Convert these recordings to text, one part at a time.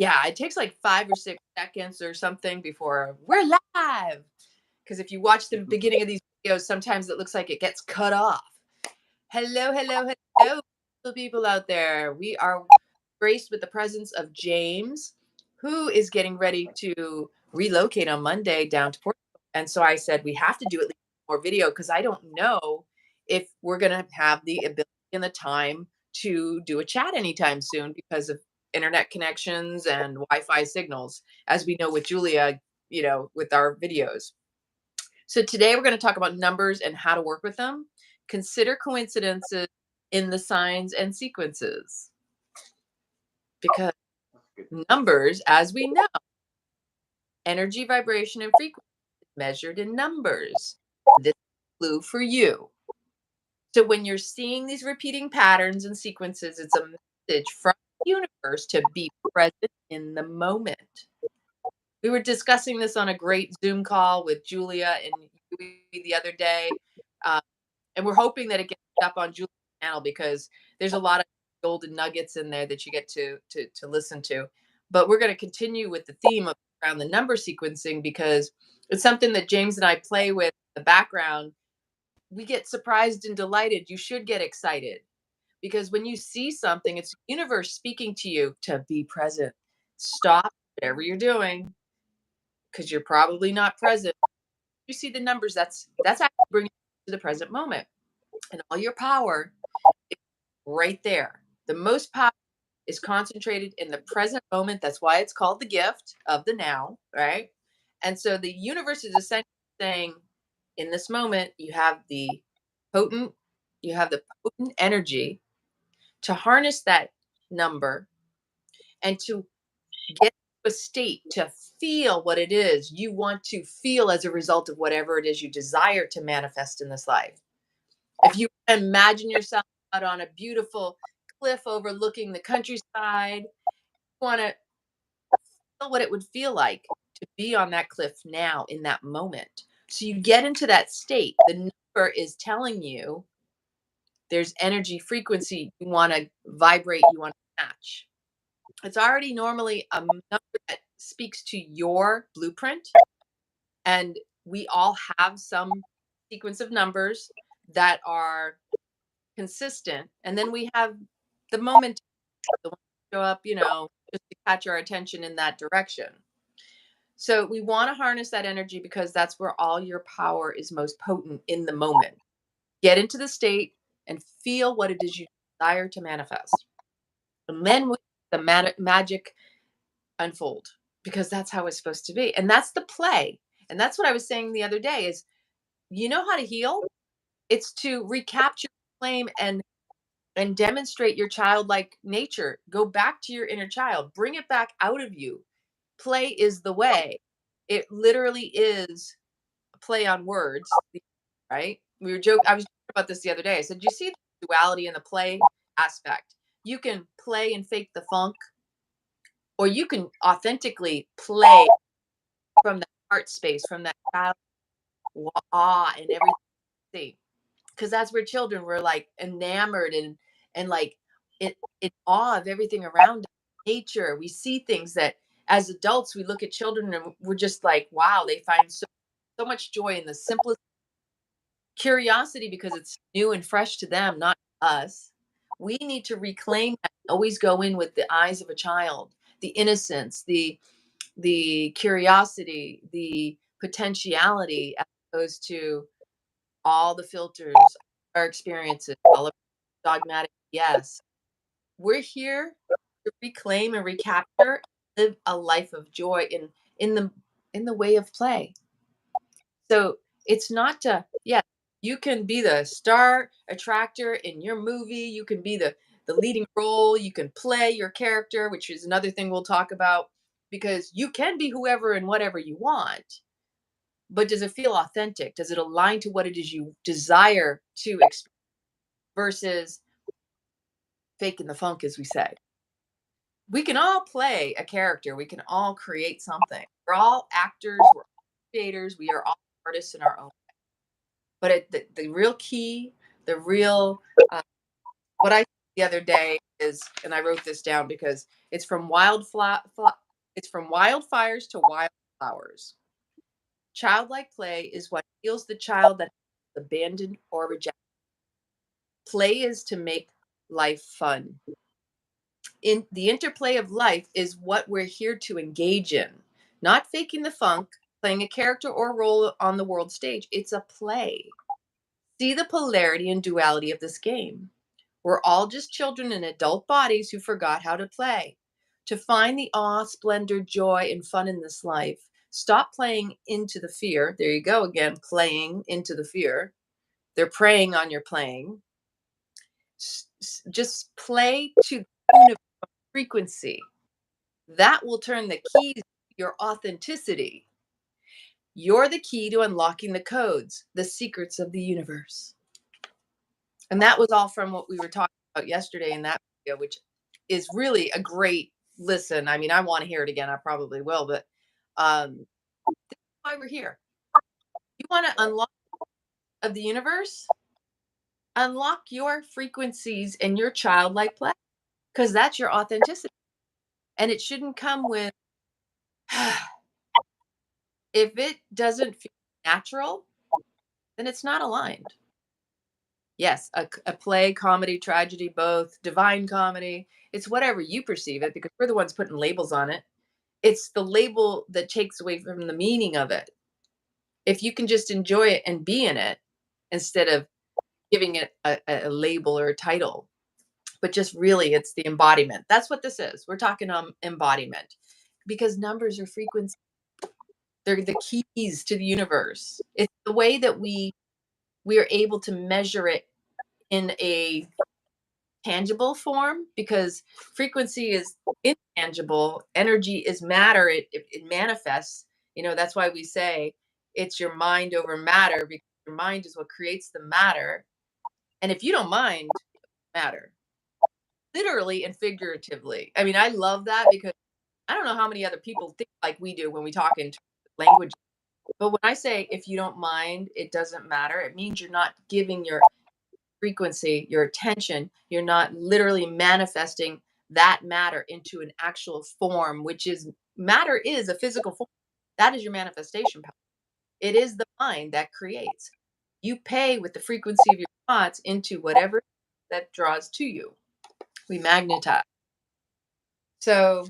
Yeah, it takes like 5 or 6 seconds or something before we're live. Because if you watch the beginning of these videos, sometimes it looks like it gets cut off. Hello, hello, hello, people out there. We are graced with the presence of James, who is getting ready to relocate on Monday down to Portugal. And so I said, we have to do at least more video because I don't know if we're going to have the ability and the time to do a chat anytime soon because of internet connections and Wi-Fi signals, as we know with Julia, with our videos. So today we're going to talk about numbers and how to work with them. Consider coincidences in the signs and sequences. Because numbers, as we know, energy, vibration, and frequency is measured in numbers. This is a clue for you. So when you're seeing these repeating patterns and sequences, it's a message from the universe to be present in the moment. We were discussing this on a great Zoom call with Julia and the other day. And we're hoping that it gets up on Julia's channel because there's a lot of golden nuggets in there that you get to listen to. But we're going to continue with the theme of around the number sequencing because it's something that James and I play with in the background. We get surprised and delighted. You should get excited because when you see something, it's the universe speaking to you to be present. Stop whatever you're doing because you're probably not present. You see the numbers, that's actually bringing you to the present moment. And all your power is right there. The most power is concentrated in the present moment. That's why it's called the gift of the now, right? And so the universe is essentially saying, in this moment, potent, you have the potent energy to harness that number and to get to a state to feel what it is you want to feel as a result of whatever it is you desire to manifest in this life. If you imagine yourself out on a beautiful cliff overlooking the countryside, you want to feel what it would feel like to be on that cliff now in that moment. So you get into that state. The number is telling you there's energy frequency you want to vibrate, you want to match. It's already normally a number that speaks to your blueprint. And we all have some sequence of numbers that are consistent. And then we have the moment, the one that show up, just to catch our attention in that direction. So we want to harness that energy because that's where all your power is most potent in the moment. Get into the state and feel what it is you desire to manifest. And then the magic unfold because that's how it's supposed to be. And that's the play. And that's what I was saying the other day is, you know how to heal? It's to recapture, claim, and demonstrate your childlike nature. Go back to your inner child. Bring it back out of you. Play is the way. It literally is a play on words, right? I was joking about this the other day. I said, you see the duality in the play aspect. You can play and fake the funk, or you can authentically play from that heart space, from that child awe and everything. Because that's where children were like enamored and like in awe of everything around us. Nature. We see things that as adults we look at children and we're just like, wow, they find so much joy in the simplest curiosity because it's new and fresh to them, not us. We need to reclaim that, always go in with the eyes of a child, the innocence, the curiosity, the potentiality, as opposed to all the filters, our experiences, all of dogmatic. Yes, we're here to reclaim and recapture, live a life of joy in the in the way of play. So it's not to, yeah, you can be the star attractor in your movie, you can be the leading role, you can play your character, which is another thing we'll talk about, because you can be whoever and whatever you want. But does it feel authentic? Does it align to what it is you desire to experience versus faking the funk, as we say? We can all play a character. We can all create something. We're all actors. We're all creators. We are all artists in our own way. But the real key, the real, what I said the other day is, and I wrote this down because it's from it's from wildfires to wildflowers. Childlike play is what heals the child that is abandoned or rejected. Play is to make life fun. In the interplay of life is what we're here to engage in, not faking the funk, playing a character or role on the world stage. It's a play. See the polarity and duality of this game. We're all just children in adult bodies who forgot how to play. To find the awe, splendor, joy, and fun in this life, stop playing into the fear. There you go again, playing into the fear. They're preying on your playing. Just play to the tune of frequency. That will turn the keys to your authenticity. You're the key to unlocking the codes, the secrets of the universe. And that was all from what we were talking about yesterday in that video, which is really a great listen. I mean, I want to hear it again. I probably will, but that's why we're here. You want to unlock of the universe? Unlock your frequencies and your childlike play, because that's your authenticity. And it shouldn't come with, if it doesn't feel natural, then it's not aligned. Yes, a play, comedy, tragedy, both, divine comedy. It's whatever you perceive it because we're the ones putting labels on it. It's the label that takes away from the meaning of it. If you can just enjoy it and be in it instead of giving it a label or a title, but just really it's the embodiment. That's what this is. We're talking embodiment because numbers are frequency. They're the keys to the universe. It's the way that we are able to measure it in a tangible form because frequency is intangible, energy is matter, it manifests. That's why we say it's your mind over matter because your mind is what creates the matter. And if you don't mind matter, literally and figuratively. I mean, I love that because I don't know how many other people think like we do when we talk in language. But when I say if you don't mind, it doesn't matter, it means you're not giving your frequency, your attention, you're not literally manifesting that matter into an actual form, which is matter is a physical form. That is your manifestation power. It is the mind that creates. You pay with the frequency of your thoughts into whatever that draws to you. We magnetize. So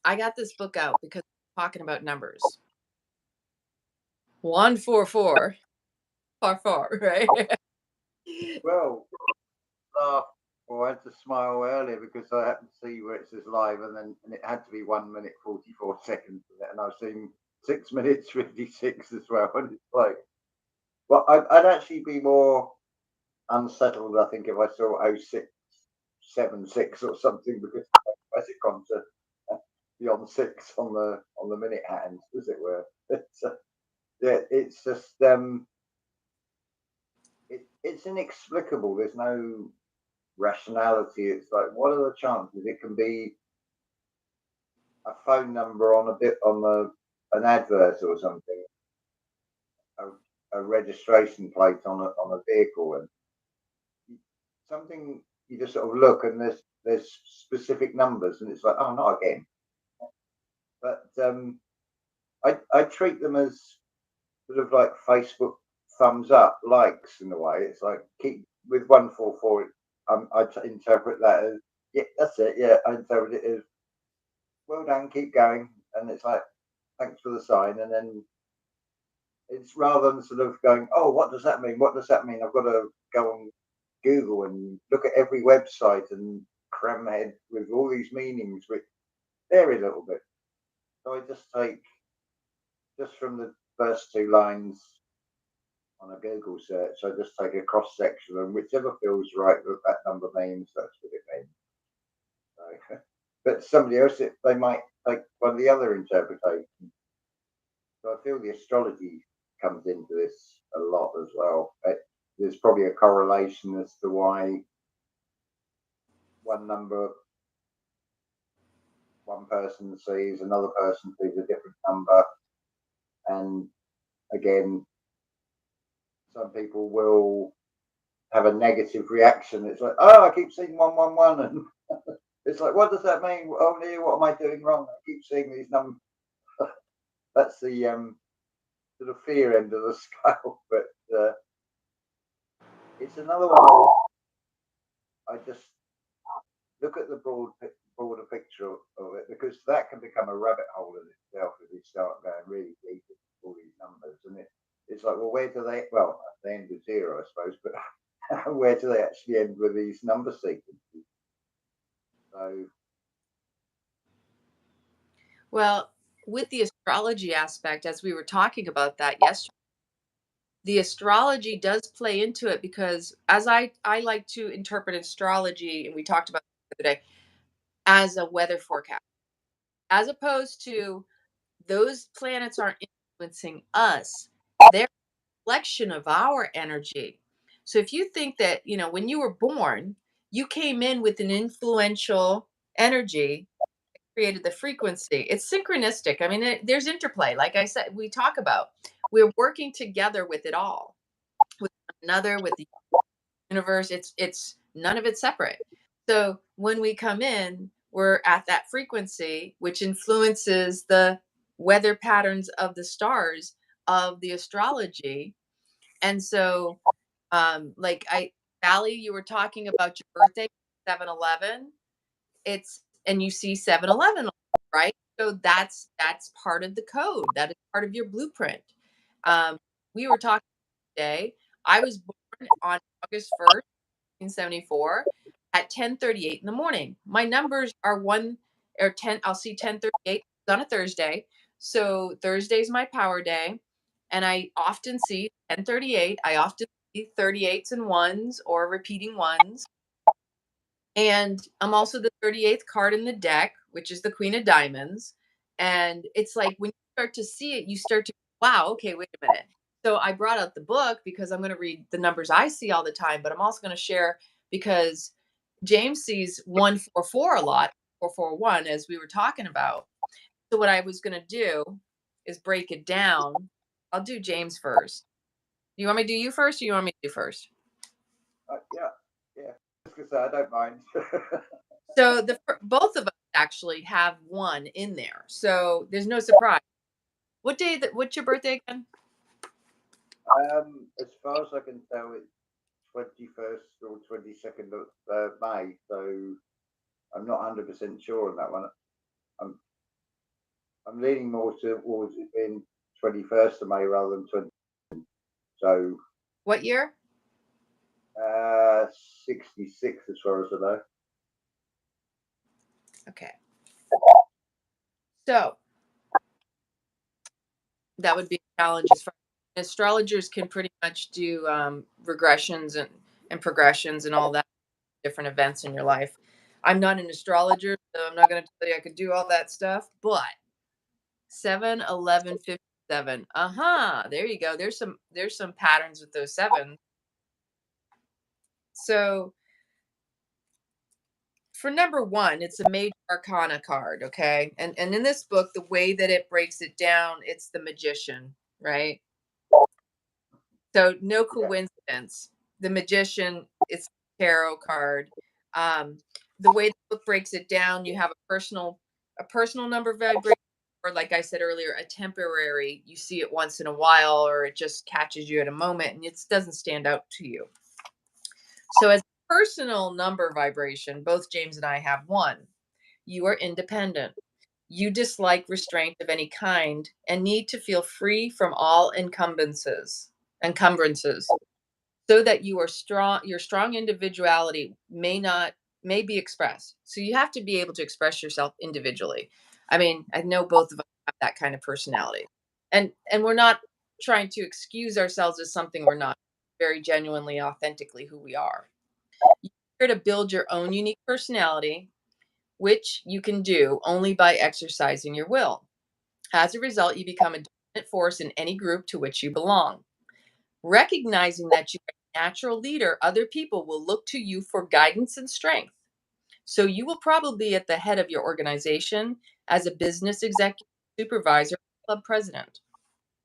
I got this book out because we're talking about numbers. 144. Far, right? Well, laugh or I had to smile earlier because I happened to see where it says live and it had to be 1 minute 44 seconds of it, and I've seen 6 minutes 56 as well, and it's like, well, I'd actually be more unsettled, I think, if I saw 0676 or something because I it gone to beyond six on the minute hand, as it were. Yeah, it's just it's inexplicable. There's no rationality. It's like, what are the chances it can be a phone number on a bit on an advert or something, a registration plate on a vehicle, and something you just sort of look and there's specific numbers, and it's like, oh, not again. But I treat them as sort of like Facebook thumbs up, likes in a way. It's like keep with 144. Interpret that as, yeah, that's it. Yeah, I interpret it as, well done, keep going, and it's like, thanks for the sign, and then it's rather than sort of going, oh, what does that mean? What does that mean? I've got to go on Google and look at every website and cram my head with all these meanings, which vary a little bit. So I just take just from the first two lines on a Google search, I just take a cross section, and whichever feels right that that number means, that's what it means. So, but somebody else, they might take one of the other interpretations. So I feel the astrology comes into this a lot as well. There's probably a correlation as to why one number one person sees, another person sees a different number, and again, some people will have a negative reaction. It's like, oh, I keep seeing 111, and it's like, what does that mean? Oh, no, what am I doing wrong? I keep seeing these numbers. That's the sort of fear end of the scale, but it's another one. I just look at the broader picture of it, because that can become a rabbit hole in itself if you start going really deep into all these numbers. And it's like, well, where do they? Well, they end with zero, I suppose, but where do they actually end with these number sequences? So, Well, with the astrology aspect, as we were talking about that yesterday, the astrology does play into it, because as I like to interpret astrology, and we talked about it the other day, as a weather forecast, as opposed to those planets aren't influencing us. They're a reflection of our energy. So if you think that, when you were born, you came in with an influential energy, created the frequency. It's synchronistic. I mean, there's interplay. Like I said, we talk about, we're working together with it all, with another, with the universe. It's none of it separate. So when we come in, we're at that frequency, which influences the weather patterns of the stars of the astrology. And so, like Valley, you were talking about your birthday, 7-Eleven. It's and you see 7-Eleven, right? So that's part of the code. That is part of your blueprint. Um, we were talking today. I was born on August 1st, 1974 at 10:38 in the morning. My numbers are 1 or 10. I'll see 10:38 on a Thursday. So Thursday's my power day. And I often see 10:38. I often see 38s and ones or repeating ones. And I'm also the 38th card in the deck, which is the Queen of Diamonds. And it's like when you start to see it, you start to, wow, okay, wait a minute. So I brought out the book because I'm going to read the numbers I see all the time, but I'm also going to share because James sees 144 a lot, 441, as we were talking about. So what I was going to do is break it down. I'll do James first. You want me to do you first, or you want me to do first? yeah, yeah. Because I don't mind. So both of us actually have one in there. So there's no surprise. What's your birthday again? As far as I can tell, it's 21st or 22nd of May. So I'm not 100% sure on that one. I'm I'm leaning more towards it being 21st of May rather than 20. So What year? 66 as far as I know. Okay. So that would be a challenge as far astrologers can pretty much do regressions and progressions and all that, different events in your life. I'm not an astrologer, so I'm not going to tell you I could do all that stuff, but 7-11-57. There you go. There's some patterns with those sevens. So for number one, it's a major arcana card, okay? And in this book, the way that it breaks it down, it's the magician, right? So no Yeah. coincidence. The magician, it's a tarot card. Um, the way the book breaks it down, you have a personal number vibration, or like I said earlier, a temporary. You see it once in a while, or it just catches you at a moment, and it doesn't stand out to you. So as a personal number vibration, both James and I have one. You are independent. You dislike restraint of any kind and need to feel free from all encumbrances, so that your strong individuality may be expressed. So you have to be able to express yourself individually. I mean, I know both of us have that kind of personality. And we're not trying to excuse ourselves as something we're not, very genuinely, authentically who we are. You're here to build your own unique personality, which you can do only by exercising your will. As a result, you become a dominant force in any group to which you belong. Recognizing that you're a natural leader, other people will look to you for guidance and strength. So you will probably be at the head of your organization as a business executive, supervisor, club president.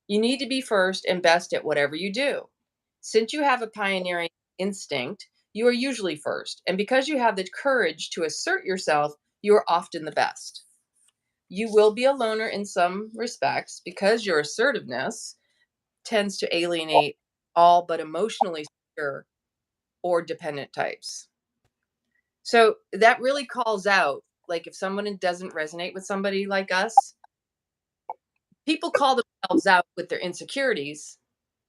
You need to be first and best at whatever you do. Since you have a pioneering instinct, you are usually first. And because you have the courage to assert yourself, you are often the best. You will be a loner in some respects because your assertiveness tends to alienate all but emotionally secure or dependent types. So that really calls out, like, if someone doesn't resonate with somebody like us, people call themselves out with their insecurities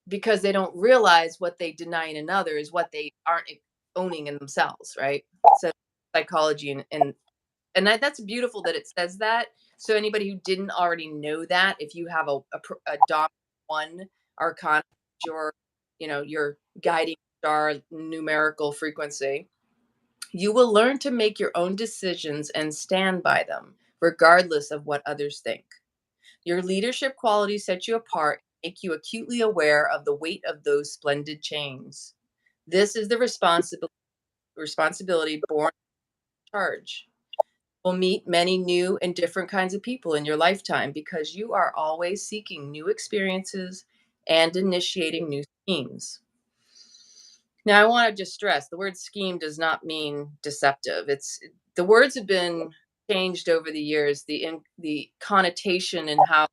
because they don't realize what they deny in another is what they aren't owning in themselves, right? So psychology and that's beautiful that it says that. So anybody who didn't already know that, if you have a dominant one arcana, your your guiding star numerical frequency, you will learn to make your own decisions and stand by them, regardless of what others think. Your leadership qualities set you apart, make you acutely aware of the weight of those splendid chains. This is the responsibility born in charge. Will meet many new and different kinds of people in your lifetime because you are always seeking new experiences and initiating new schemes. Now, I want to just stress the word scheme does not mean deceptive. It's the words have been changed over the years. The connotation and how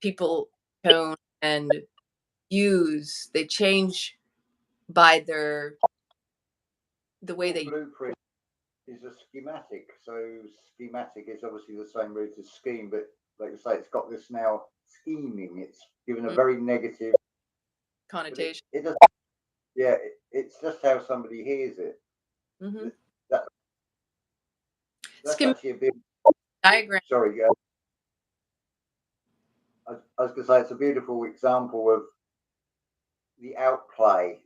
people tone and use they change by the way Well, they. blueprint is a schematic. So schematic is obviously the same root as scheme, but like I say, it's got this now scheming. It's given a Mm, very negative, but connotation. it doesn't. Yeah, it's just how somebody hears it. Hmm. That that's Schematic actually a big. diagram. Sorry, yeah. I was going to say it's a beautiful example of the outplay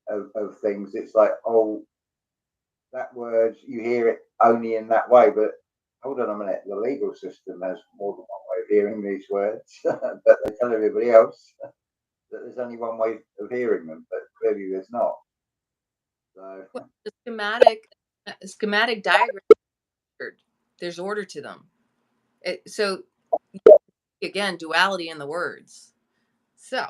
of things. It's like, oh, that word, you hear it only in that way, but hold on a minute, the legal system has more than one way of hearing these words, but they tell everybody else that there's only one way of hearing them, but clearly there's not. So, Well, the schematic diagram. There's order to them. So again, duality in the words. So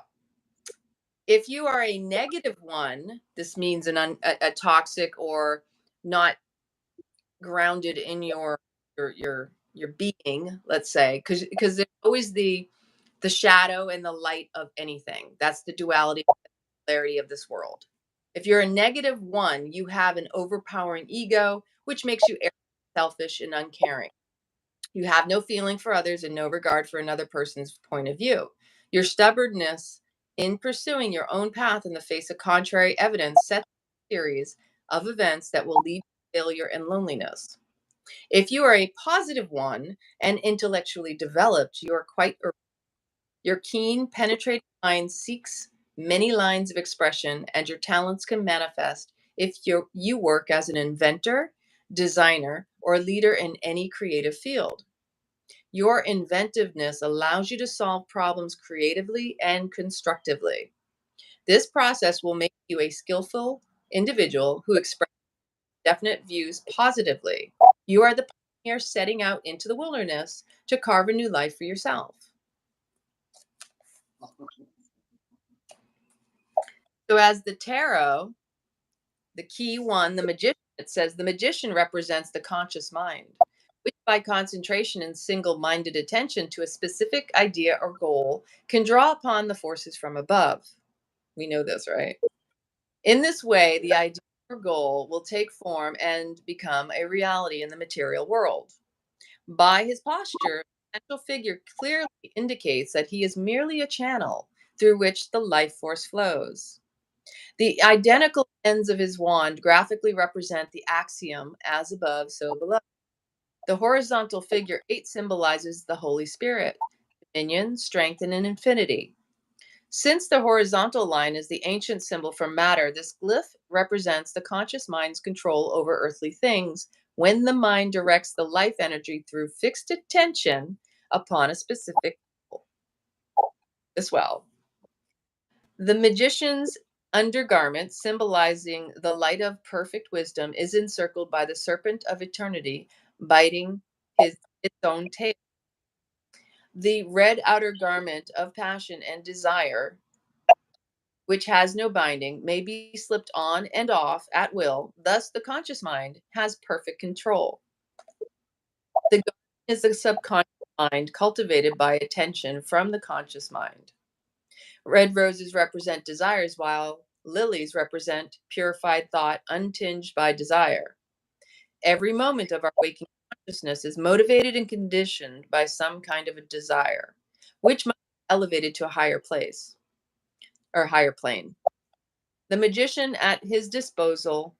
if you are a negative one, this means a toxic or not grounded in your being, let's say, because there's always the shadow and the light of anything. That's the duality, polarity of this world. If you're a negative one, you have an overpowering ego, which makes you arrogant, selfish, and uncaring. You have no feeling for others and no regard for another person's point of view. Your stubbornness in pursuing your own path in the face of contrary evidence sets a series of events that will lead to failure and loneliness. If you are a positive one and intellectually developed, you are quite. Your keen, penetrating mind seeks many lines of expression, and your talents can manifest if you work as an inventor, designer, or leader in any creative field. Your inventiveness allows you to solve problems creatively and constructively. This process will make you a skillful individual who expresses definite views positively. You are the pioneer setting out into the wilderness to carve a new life for yourself. So, as the tarot, the key one, the magician, it says the magician represents the conscious mind, which by concentration and single minded attention to a specific idea or goal can draw upon the forces from above. We know this, right? In this way, the idea or goal will take form and become a reality in the material world. By his posture, the central figure clearly indicates that he is merely a channel through which the life force flows. The identical ends of his wand graphically represent the axiom as above, so below. The horizontal figure 8 symbolizes the Holy Spirit, dominion, strength, and an infinity. Since the horizontal line is the ancient symbol for matter, this glyph represents the conscious mind's control over earthly things when the mind directs the life energy through fixed attention upon a specific goal as well. The magician's undergarment, symbolizing the light of perfect wisdom, is encircled by the serpent of eternity, biting its own tail. The red outer garment of passion and desire which has no binding, may be slipped on and off at will. Thus, the conscious mind has perfect control. The garden is the subconscious mind cultivated by attention from the conscious mind. Red roses represent desires, while lilies represent purified thought untinged by desire. Every moment of our waking consciousness is motivated and conditioned by some kind of a desire, which must be elevated to a higher place or higher plane. The magician at his disposal,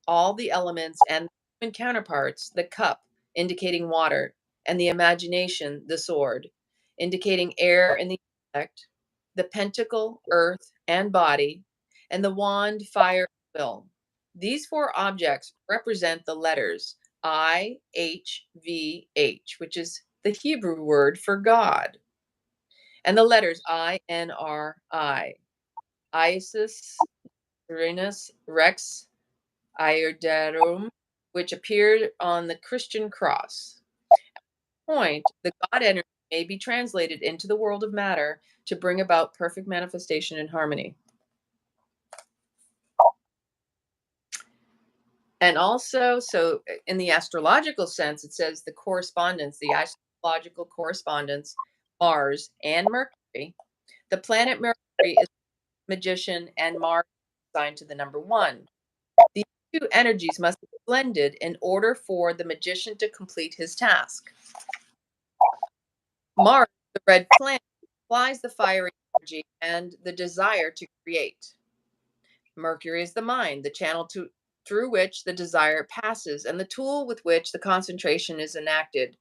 all the elements and human counterparts, the cup, indicating water, and the imagination, the sword, indicating air and the intellect, the pentacle, earth and body, and the wand, fire, will. These four objects represent the letters I, H, V, H, which is the Hebrew word for God, and the letters I, N, R, I. Isis, Uranus, Rex, Iodarum, which appeared on the Christian cross. Point, the God energy may be translated into the world of matter to bring about perfect manifestation and harmony. And also, so in the astrological sense, it says the correspondence, the astrological correspondence, Mars and Mercury. The planet Mercury is magician and Mars assigned to the number one. These two energies must be blended in order for the magician to complete his task. Mars, the red planet, supplies the fiery energy and the desire to create. Mercury is the mind, the channel through which the desire passes, and the tool with which the concentration is enacted.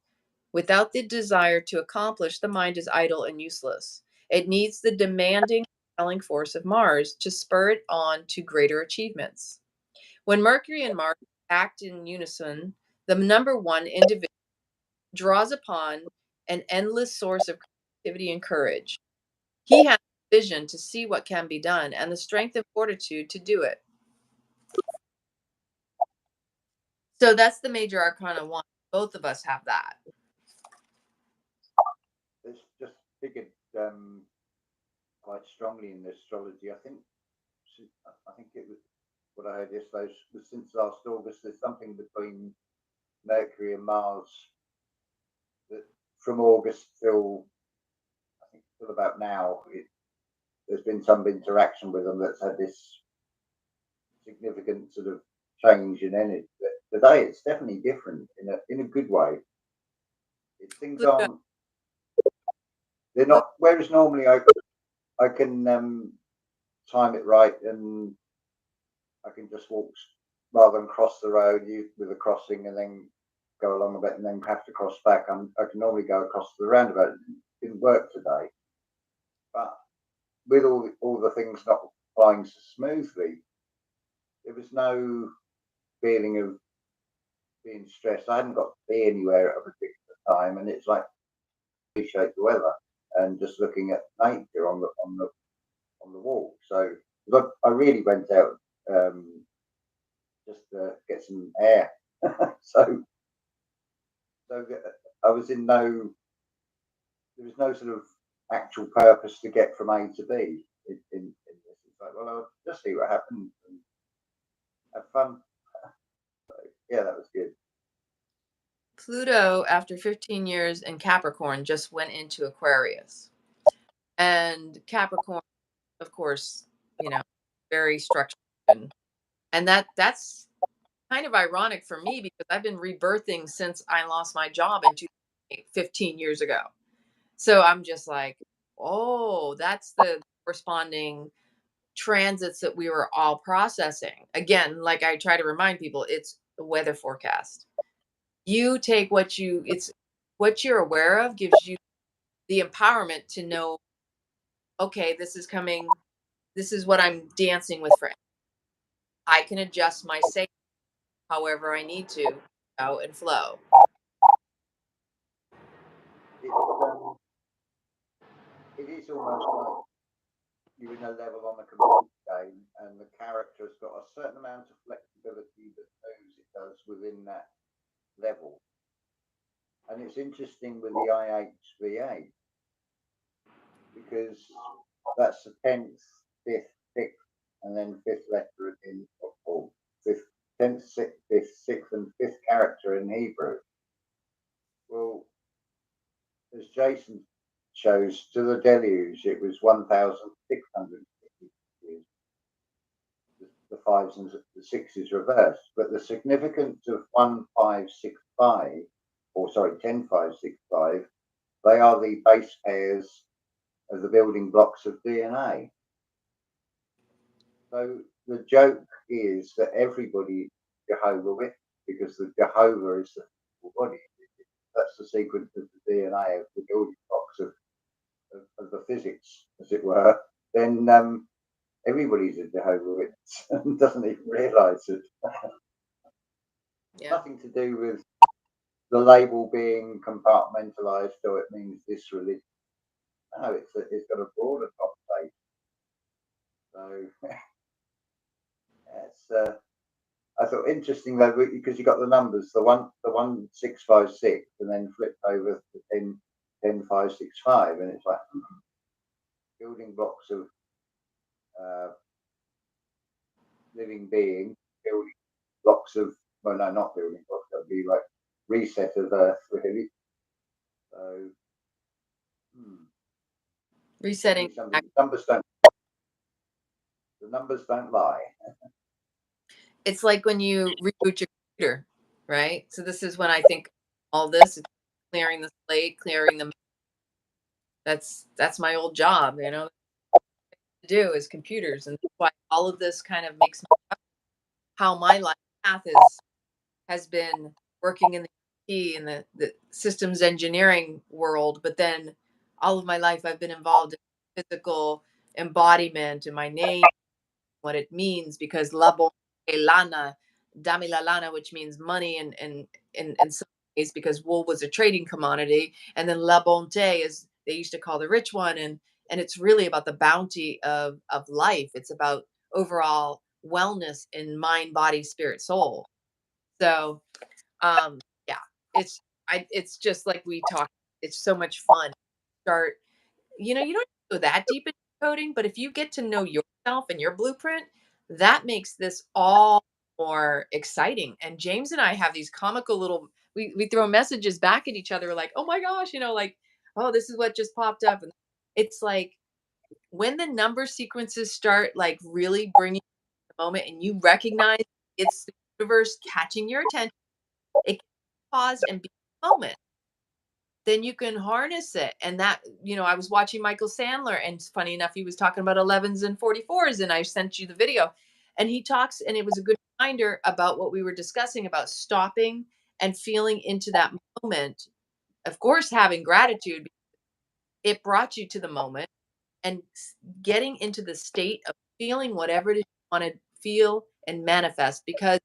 Without the desire to accomplish, the mind is idle and useless. It needs the demanding, compelling force of Mars to spur it on to greater achievements. When Mercury and Mars act in unison, the number one individual draws upon an endless source of creativity and courage. He has vision to see what can be done and the strength and fortitude to do it. So that's the major arcana one. Both of us have that. It's just figured quite strongly in astrology. I think it was what I heard yesterday was since last August. There's something between Mercury and Mars that from August till I think till about now, there's been some interaction with them that's had this significant sort of change in energy. But today, it's definitely different in a good way. Things Pluto, aren't they're not. Whereas normally I can time it right and I can just walk rather than cross the road with a crossing and then go along a bit and then have to cross back. I can normally go across the roundabout. It didn't work today, but with all the things not flying so smoothly, there was no feeling of being stressed. I hadn't got to be anywhere at a particular time, and it's like appreciate the weather and just looking at nature on the walk. So I really went out just to get some air. so so I was in no there was no sort of actual purpose to get from A to B in this. It's like, well, I'll just see what happens and have fun. So, yeah, that was good. Pluto, after 15 years in Capricorn, just went into Aquarius. And Capricorn, of course, very structured. And that's kind of ironic for me because I've been rebirthing since I lost my job in 15 years ago. So I'm just like, oh, that's the corresponding transits that we were all processing. Again, like I try to remind people, it's the weather forecast. You take it's what you're aware of gives you the empowerment to know, okay, this is coming, this is what I'm dancing with for. I can adjust my say however I need to, and flow. It is almost like you're in a level on the computer game, and the character's got a certain amount of flexibility that moves it does within that level. And it's interesting with the IHVA because that's the 10th, 5th, sixth, and then fifth letter in, or fifth, 10th, fifth, sixth, and fifth character in Hebrew. Well, as Jason shows, to the deluge, it was 1,600 years. The fives and the sixes reversed. But the significance of 1565, or sorry, 10565, they are the base pairs of the building blocks of DNA. So the joke is that everybody Jehovah with, because the Jehovah is the physical body. That's the sequence of the DNA of the building blocks of the physics, as it were. Then everybody's a Jehovah Witness and doesn't even realise it. Yeah. Nothing to do with the label being compartmentalised, so it means this religion. No, it's got a broader connotation. So it's I thought interesting though because you got the numbers, the 1656, and then flipped over to 10565, and it's like building blocks of living being, building blocks of, well, no, not building blocks. That would be like reset of Earth, really. So, Resetting. the numbers don't lie. It's like when you reboot your computer, right? So this is when I think all this is clearing the slate, clearing the. That's my old job, to do is computers, and that's why all of this kind of makes me how my life path has been working in the IT and the systems engineering world, but then all of my life I've been involved in physical embodiment and my name, what it means, because labo lana, dami la lana, which means money, and in some ways because wool was a trading commodity, and then la bonté is they used to call the rich one, and it's really about the bounty of life. It's about overall wellness in mind, body, spirit, soul. So yeah, it's just like we talked. It's so much fun. Start, you don't go that deep into coding, but if you get to know yourself and your blueprint, that makes this all more exciting. And James and I have these comical little we throw messages back at each other like, oh my gosh, like, oh, this is what just popped up. And it's like when the number sequences start like really bringing the moment and you recognize it's the universe catching your attention, it can pause and be a moment, then you can harness it. And that, I was watching Michael Sandler, and funny enough, he was talking about 11s and 44s, and I sent you the video. And he talks, and it was a good reminder about what we were discussing about stopping and feeling into that moment. Of course, having gratitude, it brought you to the moment, and getting into the state of feeling whatever it is you want to feel and manifest, because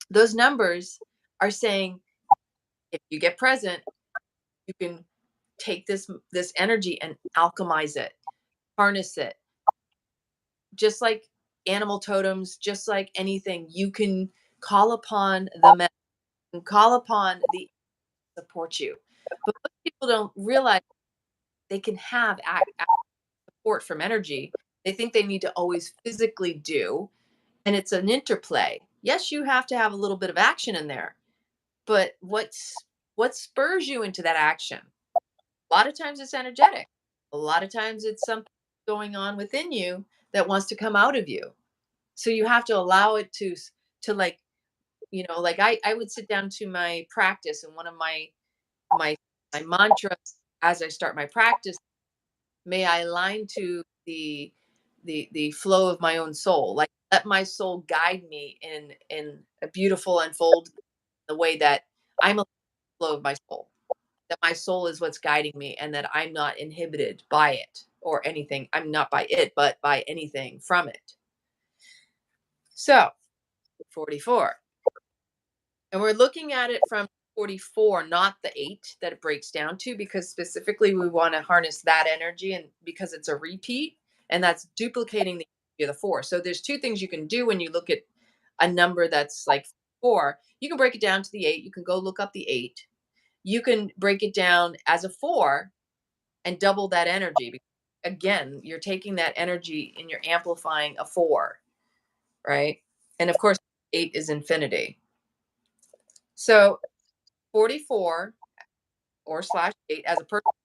those numbers are saying, if you get present, you can take this energy and alchemize it, harness it, just like animal totems, just like anything. You can call upon the medicine, call upon the support you. But most people don't realize they can have support from energy. They think they need to always physically do, and it's an interplay. Yes, you have to have a little bit of action in there, but what spurs you into that action? A lot of times it's energetic. A lot of times it's something going on within you that wants to come out of you. So you have to allow it to like, like I would sit down to my practice, and one of my my mantras as I start my practice, may I align to the flow of my own soul. Like, let my soul guide me in a beautiful unfold, the way that I'm a flow of my soul, that my soul is what's guiding me, and that I'm not inhibited by it or anything. I'm not by it, but by anything from it. So 44. And we're looking at it from 44, not the 8 that it breaks down to, because specifically we want to harness that energy, and because it's a repeat, and that's duplicating the energy of the 4. So there's two things you can do when you look at a number that's like 4. You can break it down to the 8. You can go look up the 8. You can break it down as a 4 and double that energy. again, you're taking that energy and you're amplifying a 4, right? And of course, 8 is infinity. So 44 or slash 8 as a personal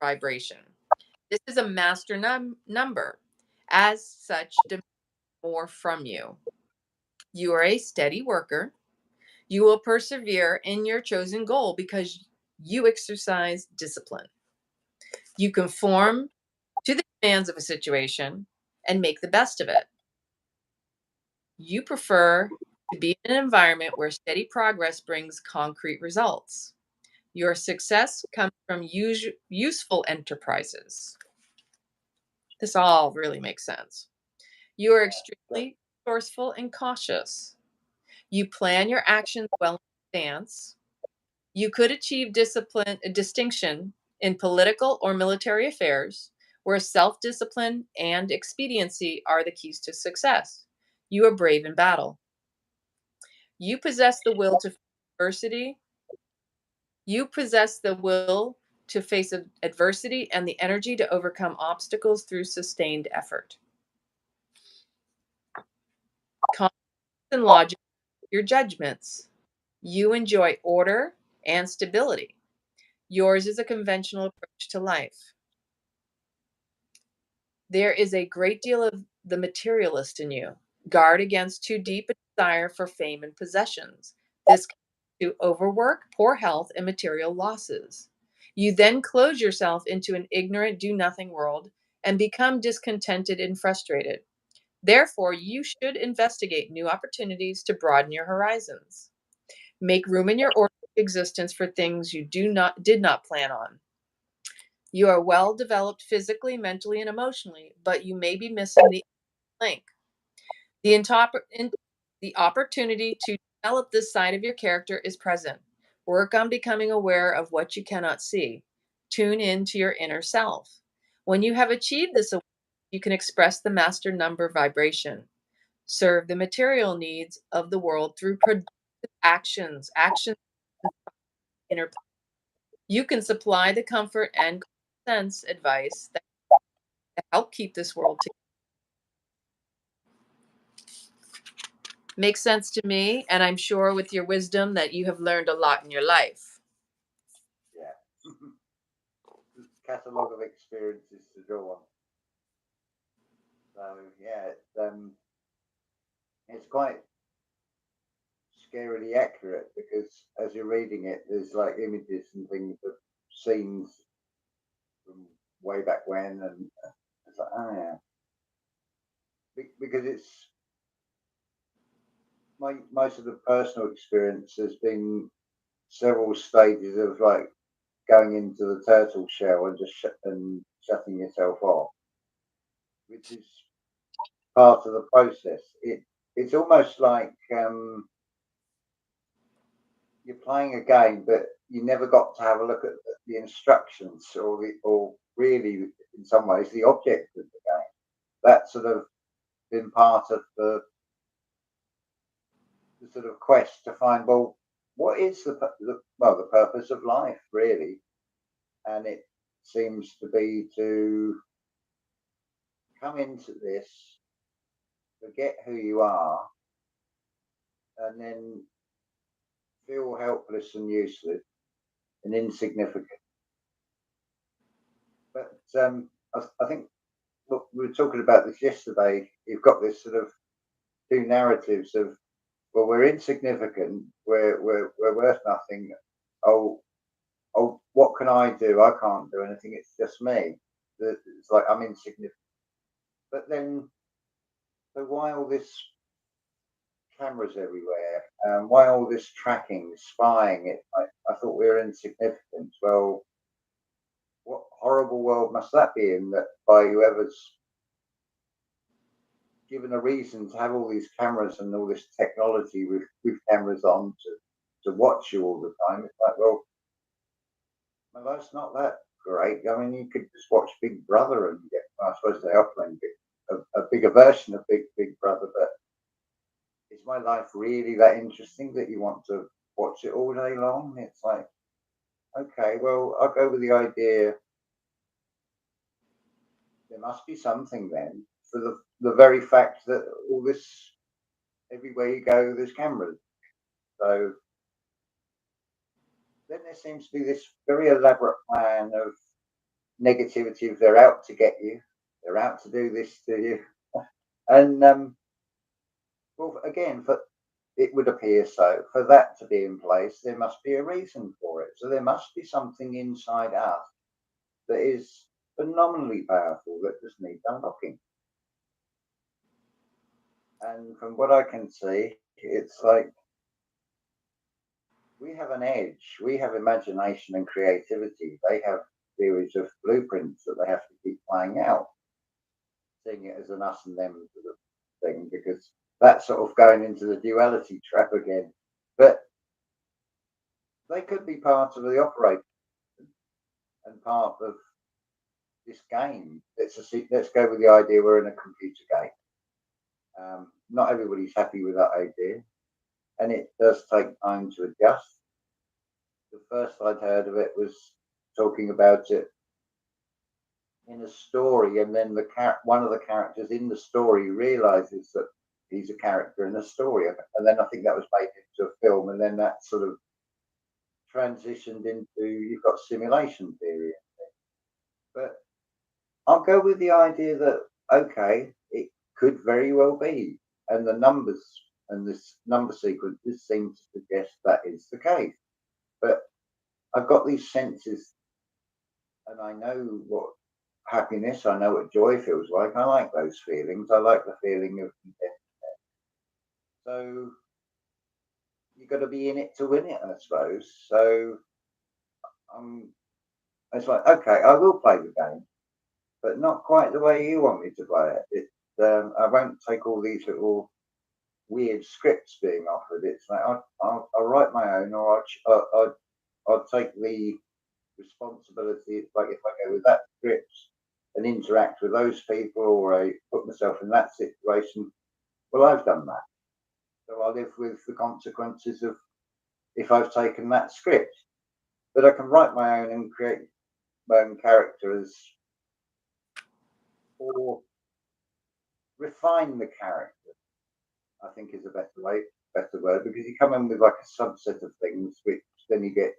vibration. This is a master number. As such, demand more from you. You are a steady worker. You will persevere in your chosen goal because you exercise discipline. You conform to the demands of a situation and make the best of it. You prefer to be in an environment where steady progress brings concrete results. Your success comes from useful enterprises. This all really makes sense. You are Yeah. extremely resourceful and cautious. You plan your actions well in advance. You could achieve discipline, a distinction in political or military affairs, where self discipline and expediency are the keys to success. You are brave in battle. You possess the will to face adversity. You possess the will to face adversity and the energy to overcome obstacles through sustained effort. Confidence and logic, your judgments. You enjoy order and stability. Yours is a conventional approach to life. There is a great deal of the materialist in you. Guard against too deep a desire for fame and possessions. This can lead to overwork, poor health, and material losses. You then close yourself into an ignorant, do nothing world and become discontented and frustrated. Therefore, you should investigate new opportunities to broaden your horizons. Make room in your orderly existence for things you did not plan on. You are well developed physically, mentally, and emotionally, but you may be missing the link. The, the opportunity to develop this side of your character is present. Work on becoming aware of what you cannot see. Tune in to your inner self. When you have achieved this, you can express the master number vibration. Serve the material needs of the world through productive actions. Actions interplay. You can supply the comfort and common sense advice that help keep this world together. Makes sense to me, and I'm sure with your wisdom that you have learned a lot in your life. Yeah. Catalogue of experiences to draw on. So yeah, it's quite scarily accurate because as you're reading it, there's like images and things of scenes from way back when, and it's like, oh yeah, because it's most of the personal experience has been several stages of like going into the turtle shell and just shutting yourself off, which is part of the process. It's almost like you're playing a game, but you never got to have a look at the instructions or really in some ways the object of the game. That's sort of been part of the sort of quest to find, well, what is the purpose of life really? And it seems to be to come into this, forget who you are, and then feel helpless and useless and insignificant. But I think, look, we were talking about this yesterday. You've got this sort of two narratives of, well, we're insignificant, we're worth nothing. Oh, what can I do? I can't do anything. It's just me. It's like I'm insignificant. But then, so why all this cameras everywhere? Why all this tracking, spying? I thought we were insignificant. Well, what horrible world must that be in that by whoever's given a reason to have all these cameras and all this technology with cameras on to watch you all the time? It's like, well, that's not that great. I mean, you could just watch Big Brother and get, well, I suppose they are playing a bigger version of Big Brother, but is my life really that interesting that you want to watch it all day long? It's like, okay, well, I'll go with the idea must be something then for the very fact that all this, everywhere you go, there's cameras. So then there seems to be this very elaborate plan of negativity. If they're out to get you, they're out to do this to you. And well, again, for it would appear so. For that to be in place, there must be a reason for it. So there must be something inside us that is phenomenally powerful that just needs unlocking. And from what I can see, it's like we have an edge. We have imagination and creativity. They have series of blueprints that they have to keep playing out, seeing it as an us and them sort of thing, because that's sort of going into the duality trap again. But they could be part of the operator and part of this game. Let's go with the idea we're in a computer game. Not everybody's happy with that idea, and it does take time to adjust. The first I'd heard of it was talking about it in a story, and then one of the characters in the story realizes that he's a character in a story, and then I think that was made into a film, and then that sort of transitioned into you've got simulation theory. But I'll go with the idea that okay, it could very well be, and the numbers and this number sequences seem to suggest that is the case. But I've got these senses, and I know what happiness, I know what joy feels like. I like those feelings. I like the feeling of contentment. So you've got to be in it to win it, I suppose. So it's like okay, I will play the game, but not quite the way you want me to play it. I won't take all these little weird scripts being offered. It's like I'll write my own, or I'll take the responsibility. It's like if I go with that script and interact with those people, or I put myself in that situation, well, I've done that. So I live with the consequences of if I've taken that script. But I can write my own and create my own characters, or refine the character, I think is a better word, because you come in with like a subset of things, which then you get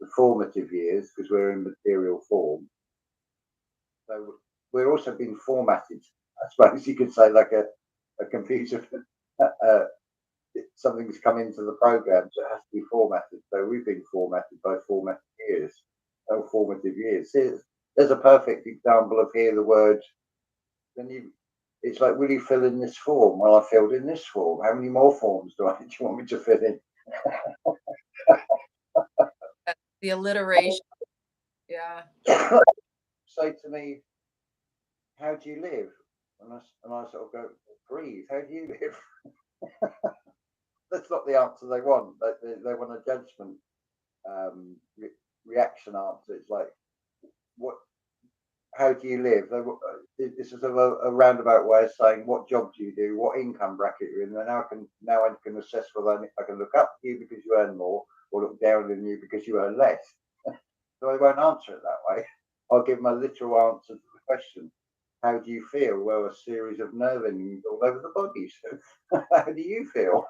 the formative years because we're in material form. So we're also being formatted, I suppose you could say, like a computer. uh, Something's come into the program, so it has to be formatted. So we've been formatted by formative years. Oh, formative years. There's a perfect example of here the word. Then you it's like, will you fill in this form? Well, I filled in this form. How many more forms do you want me to fill in? The alliteration. Yeah. Say to me, how do you live? And I sort of go, breathe. How do you live? That's not the answer they want. They want a judgment reaction answer. It's like, what? How do you live? This is a roundabout way of saying, what job do you do? What income bracket you're in? And now I can assess whether I can look up to you because you earn more, or look down on you because you earn less. So I won't answer it that way. I'll give my literal answer to the question. How do you feel? Well, a series of nerve endings all over the body. So how do you feel?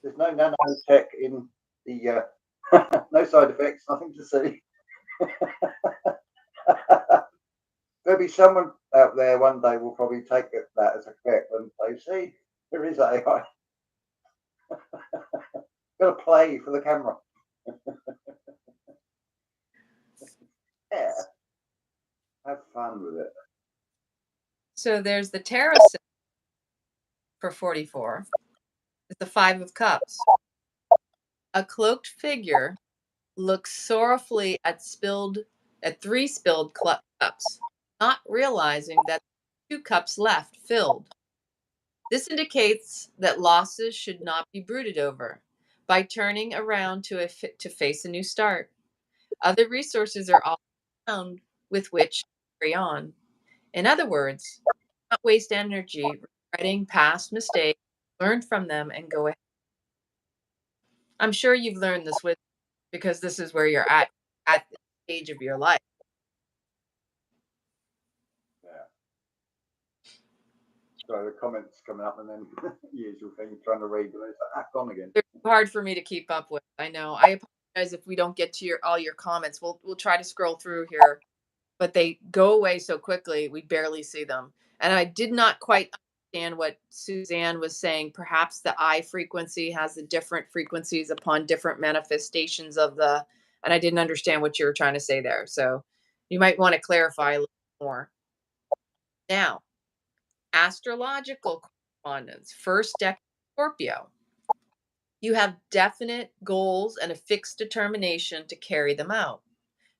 There's no nanotech in the no side effects, nothing to see. There'll be someone out there one day will probably take that as a fact and say, see, there is AI. Got to play for the camera. Yeah, have fun with it. So there's the tarot set for 44. It's the 5 of Cups. A cloaked figure looks sorrowfully at 3 spilled cups, not realizing that 2 cups left filled. This indicates that losses should not be brooded over. By turning around to face a new start, other resources are all found with which to carry on. In other words, not waste energy regretting past mistakes, learn from them, and go ahead. I'm sure you've learned this with because this is where you're at. stage of your life. Yeah. So the comments coming up, and then usual thing, trying to read them. It's like, gone again. They're hard for me to keep up with. I know. I apologize if we don't get to all your comments. We'll try to scroll through here, but they go away so quickly we barely see them. And I did not quite understand what Suzanne was saying. Perhaps the I frequency has the different frequencies upon different manifestations of the, and I didn't understand what you were trying to say there. So you might want to clarify a little more. Now, astrological correspondence, first decan Scorpio. You have definite goals and a fixed determination to carry them out.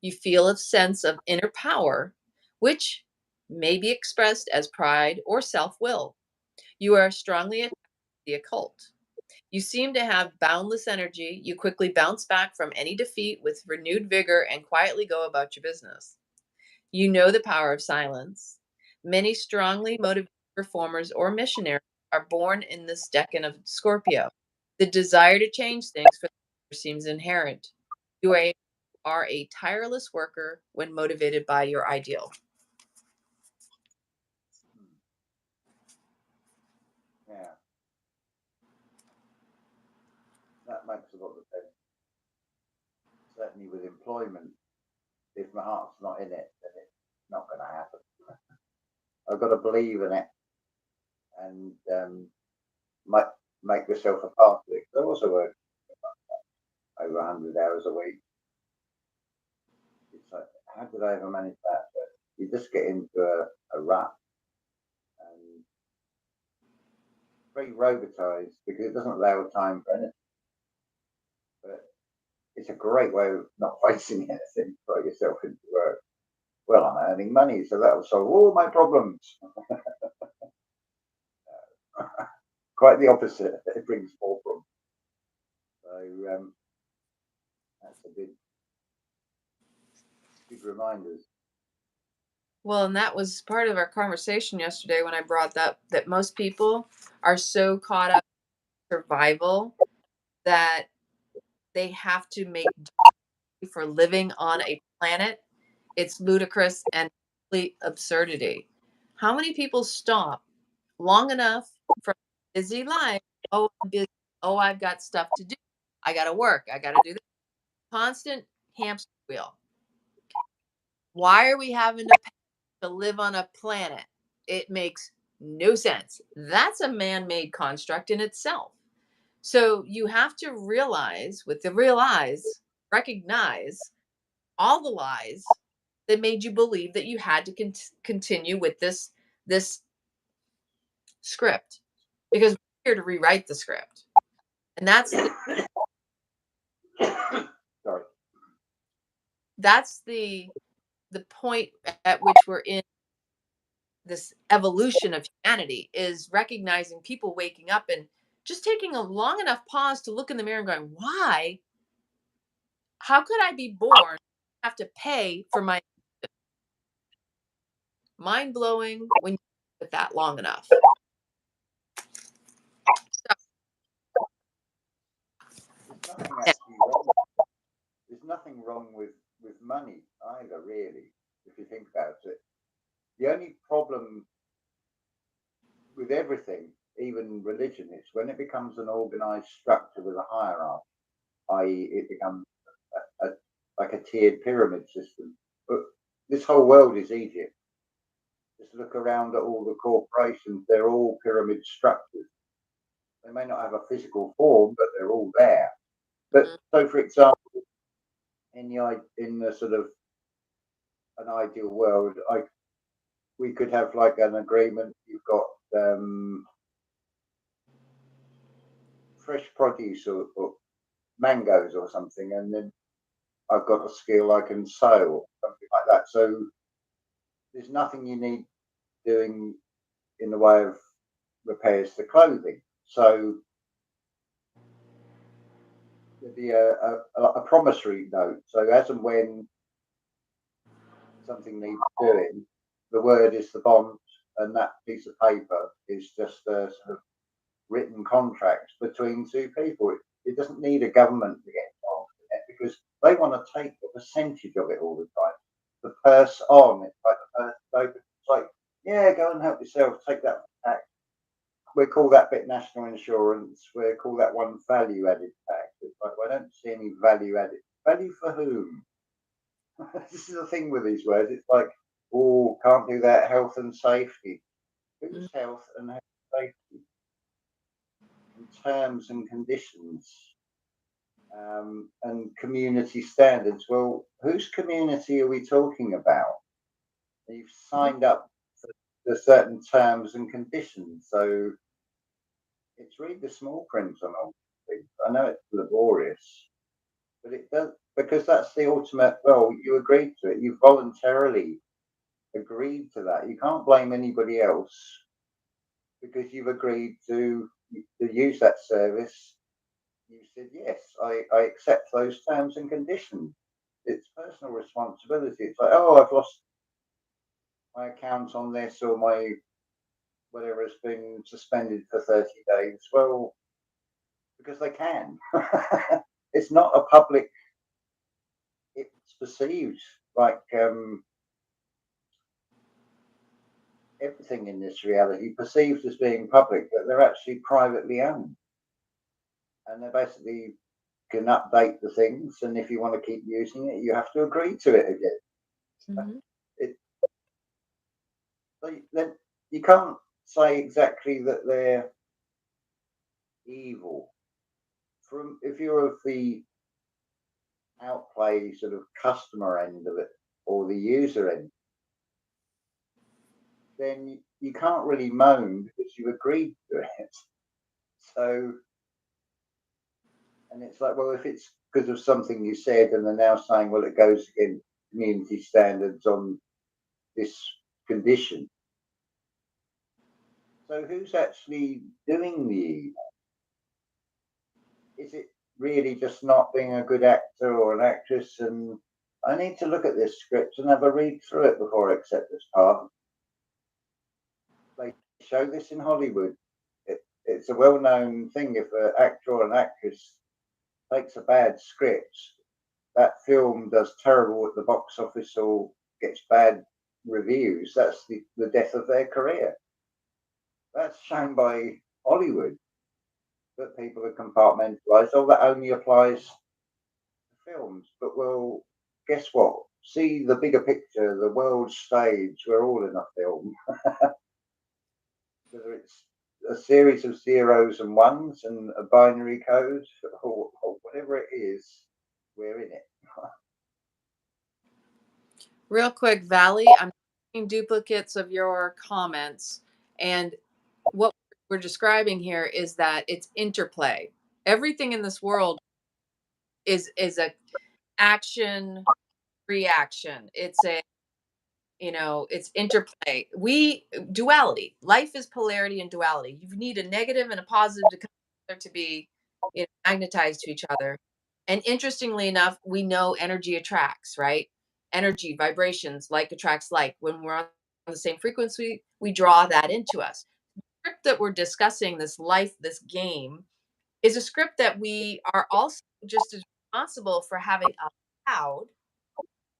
You feel a sense of inner power, which may be expressed as pride or self will. You are strongly attached to the occult. You seem to have boundless energy. You quickly bounce back from any defeat with renewed vigor and quietly go about your business. You know the power of silence. Many strongly motivated performers or missionaries are born in this decan of Scorpio. The desire to change things for the better seems inherent. You are a tireless worker when motivated by your ideal. Yeah, that makes a lot of sense. Certainly with employment, if my heart's not in it, then it's not going to happen. I've got to believe in it and make myself a part of it. I also work over 100 hours a week. It's like, how did I ever manage that? But you just get into a rut and very robotized because it doesn't allow time for anything. But it's a great way of not facing anything. Throw yourself into work. Well, I'm earning money, so that will solve all my problems. Quite the opposite. It brings more problems. So that's a big reminders. Well, and that was part of our conversation yesterday when I brought up that most people are so caught up in survival that they have to make do for living on a planet. It's ludicrous and complete absurdity. How many people stop long enough from a busy life? Oh, I'm busy. Oh, I've got stuff to do. I got to work. I got to do this. Constant hamster wheel. Why are we having to live on a planet? It makes no sense. That's a man made construct in itself. So you have to realize, with the real eyes, recognize all the lies that made you believe that you had to continue with this script, because we're here to rewrite the script. And Sorry. that's the point at which we're in this evolution of humanity, is recognizing people waking up and just taking a long enough pause to look in the mirror and going, why? How could I be born, have to pay for my mind blowing when you with that long enough? So, There's nothing actually wrong. There's nothing wrong with money either, really, if you think about it. The only problem with everything, even religion, is when it becomes an organized structure with a hierarchy, i.e., it becomes a, like a tiered pyramid system. But this whole world is Egypt. Just look around at all the corporations, they're all pyramid structures. They may not have a physical form, but they're all there. But so, for example, in the sort of an ideal world, we could have like an agreement. You've got fresh produce or mangoes or something, and then I've got a skill I can sew or something like that. So there's nothing you need doing in the way of repairs to clothing. So there'd be a promissory note. So as and when something needs doing, the word is the bond, and that piece of paper is just a sort of written contract between two people. It doesn't need a government to get involved in it because they want to take a percentage of it all the time. The purse on, it's like the purse open. It's like, yeah, go and help yourself, take that tax. We call that bit national insurance. We call that one value added tax. It's like, well, I don't see any value added. Value for whom? This is the thing with these words. It's like, oh, can't do that. Health and safety. Whose health and safety? And terms and conditions, and community standards. Well, whose community are we talking about? You've signed up for the certain terms and conditions. So it's read the small print on all things. I know it's laborious, but it does, because that's the ultimate. Well, you agreed to it. You voluntarily agreed to that. You can't blame anybody else because you've agreed to use that service. You said, yes, I accept those terms and conditions. It's personal responsibility. It's like, oh, I've lost my account on this, or my whatever has been suspended for 30 days. Well, because they can. It's not a public, it's perceived like everything in this reality perceived as being public, but they're actually privately owned. And they basically can update the things. And if you want to keep using it, you have to agree to it again. Mm-hmm. Then you can't say exactly that they're evil. From if you're of the outplay sort of customer end of it or the user end, then you can't really moan because you agreed to it. So, and it's like, well, if it's because of something you said, and they're now saying, well, it goes against community standards on this condition. So, who's actually doing the evil? Is it really just not being a good actor or an actress? And I need to look at this script and have a read through it before I accept this part. They show this in Hollywood. It's a well-known thing. If an actor or an actress takes a bad script, that film does terrible at the box office or gets bad reviews. That's the death of their career. That's shown by Hollywood, that people are compartmentalized. Oh, that only applies to films. But well, guess what? See the bigger picture, the world stage. We're all in a film. Whether it's a series of zeros and ones and a binary code, or whatever it is, we're in it. Real quick, Valley, I'm seeing duplicates of your comments. And what we're describing here is that it's interplay. Everything in this world is a action reaction. It's a, it's interplay. Duality. Life is polarity and duality. You need a negative and a positive to come together to be, magnetized to each other. And interestingly enough, we know energy attracts, right? Energy, vibrations, like attracts like. When we're on the same frequency, we draw that into us. The script that we're discussing, this game, is a script that we are also just as responsible for having allowed.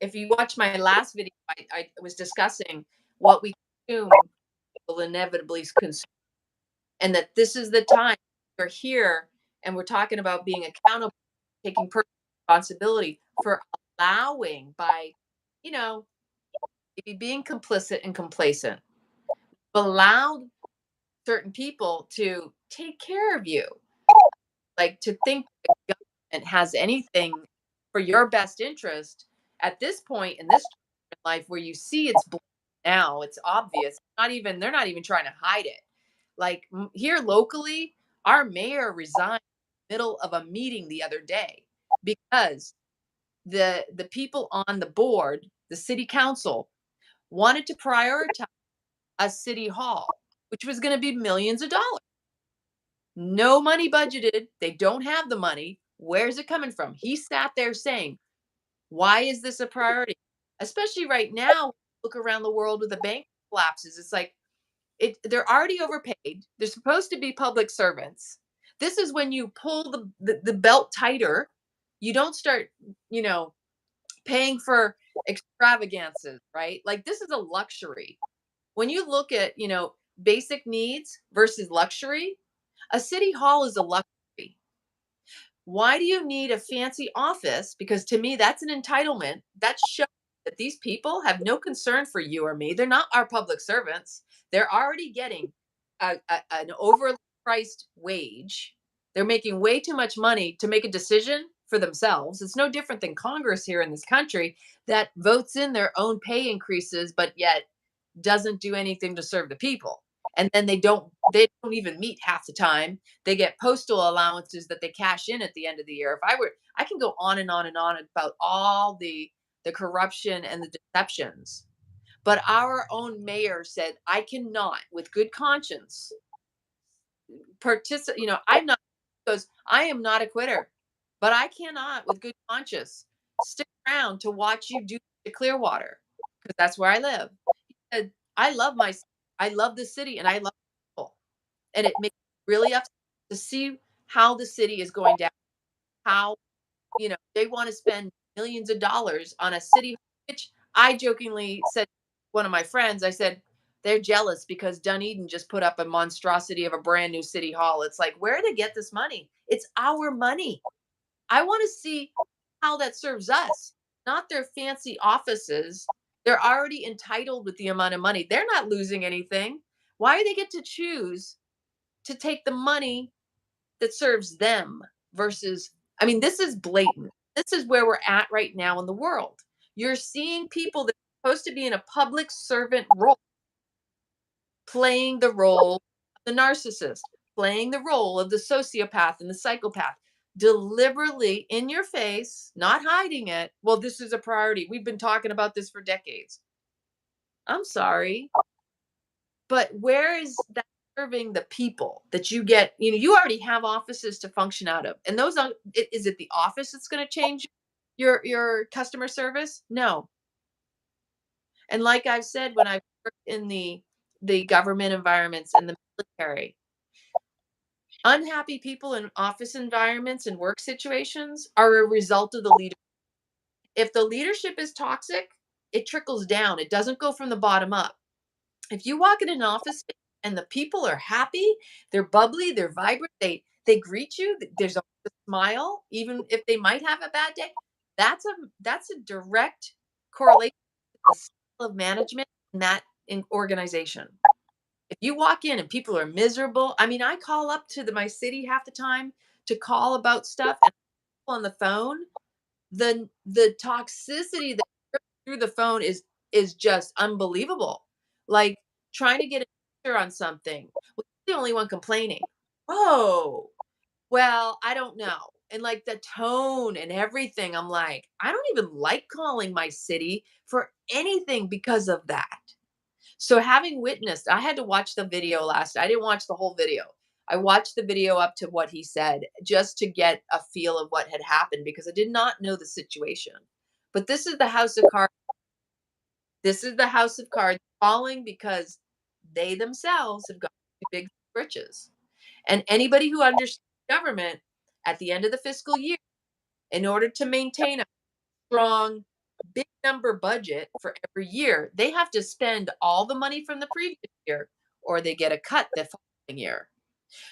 If you watch my last video, I was discussing what we consume will inevitably consume, and that this is the time we're here and we're talking about being accountable, taking personal responsibility for allowing by, you know, maybe being complicit and complacent, allowed certain people to take care of you, like to think the government has anything for your best interest at this point in this life where you see it's now, it's obvious. Not even they're not even trying to hide it. Like here locally, our mayor resigned in the middle of a meeting the other day because the people on the board, the city council, wanted to prioritize a city hall, which was going to be millions of dollars. No money budgeted. They don't have the money. Where's it coming from? He sat there saying, why is this a priority? Especially right now, look around the world with the bank collapses. It's like they're already overpaid. They're supposed to be public servants. This is when you pull the belt tighter You don't start, you know, paying for extravagances, right? Like this is a luxury. When you look at, basic needs versus luxury, a city hall is a luxury. Why do you need a fancy office? Because to me, that's an entitlement. That shows that these people have no concern for you or me. They're not our public servants. They're already getting an overpriced wage. They're making way too much money to make a decision for themselves. It's no different than Congress here in this country that votes in their own pay increases, but yet doesn't do anything to serve the people. And then they don't even meet half the time. They get postal allowances that they cash in at the end of the year. I can go on and on and on about all the corruption and the deceptions. But our own mayor said, I cannot, with good conscience, participate. I'm not, because I am not a quitter, but I cannot, with good conscience, stick around to watch you do the Clearwater because that's where I live. Said, I love my, I love the city and I love people, and it makes me really upset to see how the city is going down. How they want to spend millions of dollars on a city, which I jokingly said to one of my friends. I said they're jealous because Dunedin just put up a monstrosity of a brand new city hall. It's like, where did they get this money? It's our money. I want to see how that serves us, not their fancy offices. They're already entitled with the amount of money. They're not losing anything. Why do they get to choose to take the money that serves them versus, I mean, this is blatant. This is where we're at right now in the world. You're seeing people that are supposed to be in a public servant role playing the role of the narcissist, playing the role of the sociopath and the psychopath, deliberately in your face, not hiding it. Well, this is a priority. We've been talking about this for decades. I'm sorry, but where is that serving the people that you get? You already have offices to function out of, and those are. Is it the office that's going to change your customer service? No. And like I've said, when I worked in the government environments and the military, unhappy people in office environments and work situations are a result of the leader. If the leadership is toxic, it trickles down. It doesn't go from the bottom up. If you walk in an office and the people are happy, they're bubbly, they're vibrant, they greet you, there's a smile, even if they might have a bad day. That's a direct correlation to the style of management in that organization. If you walk in and people are miserable, I mean, I call up to my city half the time to call about stuff, and on the phone, the toxicity that through the phone is just unbelievable. Like trying to get an answer on something. Well, you're the only one complaining. Oh, well, I don't know. And like the tone and everything, I'm like, I don't even like calling my city for anything because of that. So having witnessed, I had to watch the video last. I didn't watch the whole video. I watched the video up to what he said just to get a feel of what had happened because I did not know the situation. But this is the house of cards. This is the house of cards falling because they themselves have got too big britches. And anybody who understands government at the end of the fiscal year, in order to maintain a strong, big number budget for every year, they have to spend all the money from the previous year or they get a cut the following year.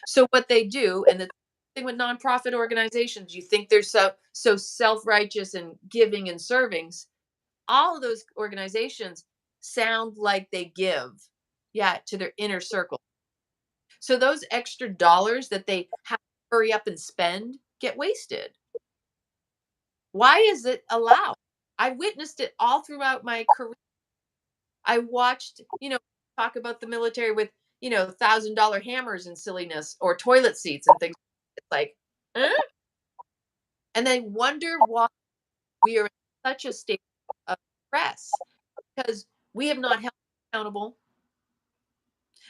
So what they do, and the thing with nonprofit organizations, you think they're so self-righteous and giving and serving. All of those organizations sound like they give, yeah, to their inner circle. So those extra dollars that they have to hurry up and spend get wasted. Why is it allowed? I witnessed it all throughout my career. I watched, talk about the military with, $1,000 hammers and silliness or toilet seats and things. It's like, eh? And they wonder why we are in such a state of stress because we have not held accountable.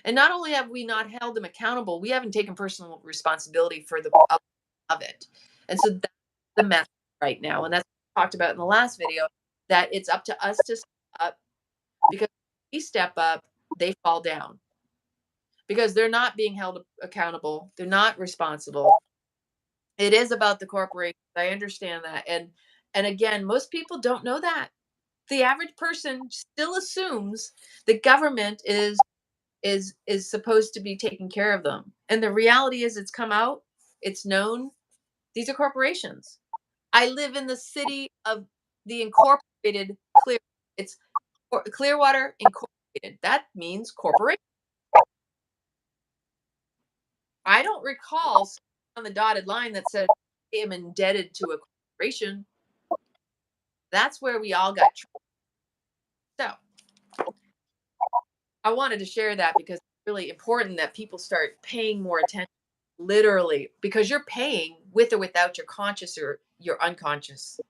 And not only have we not held them accountable, we haven't taken personal responsibility for the of it. And so that's the mess right now. And that's what I talked about in the last video, that it's up to us to step up because if we step up, they fall down because they're not being held accountable. They're not responsible. It is about the corporation. I understand that. And again, most people don't know that. The average person still assumes the government is supposed to be taking care of them. And the reality is it's come out, it's known, these are corporations. I live in the city of the incorporated Clear. It's Clearwater Incorporated. That means corporation. I don't recall on the dotted line that said I am indebted to a corporation. That's where we all got tricked. So I wanted to share that because it's really important that people start paying more attention, literally, because you're paying with or without your conscious or your unconscious.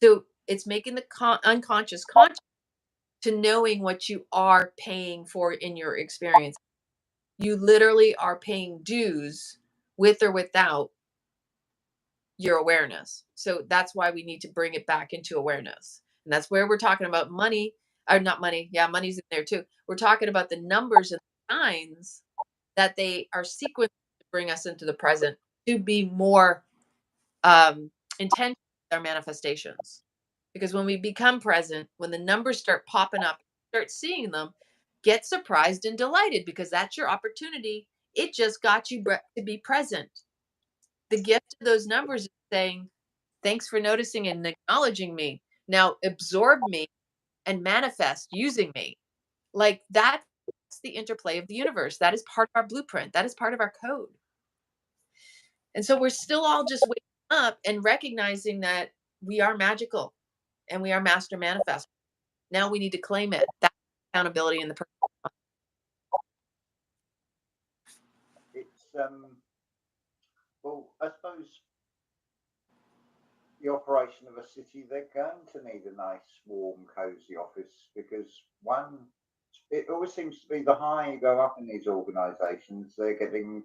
So it's making the unconscious conscious to knowing what you are paying for in your experience. You literally are paying dues with or without your awareness. So that's why we need to bring it back into awareness. And that's where we're talking about money, or not money. Yeah, money's in there too. We're talking about the numbers and signs that they are sequenced to bring us into the present to be more intentional with our manifestations. Because when we become present, when the numbers start popping up, start seeing them, get surprised and delighted because that's your opportunity. It just got you to be present. The gift of those numbers is saying, thanks for noticing and acknowledging me. Now absorb me and manifest using me. Like that's the interplay of the universe. That is part of our blueprint. That is part of our code. And so we're still all just waking up and recognizing that we are magical and we are master manifest. Now we need to claim it. That's accountability in the It's well, I suppose the operation of a city, they're going to need a nice, warm, cozy office because one, it always seems to be the higher you go up in these organisations, they're getting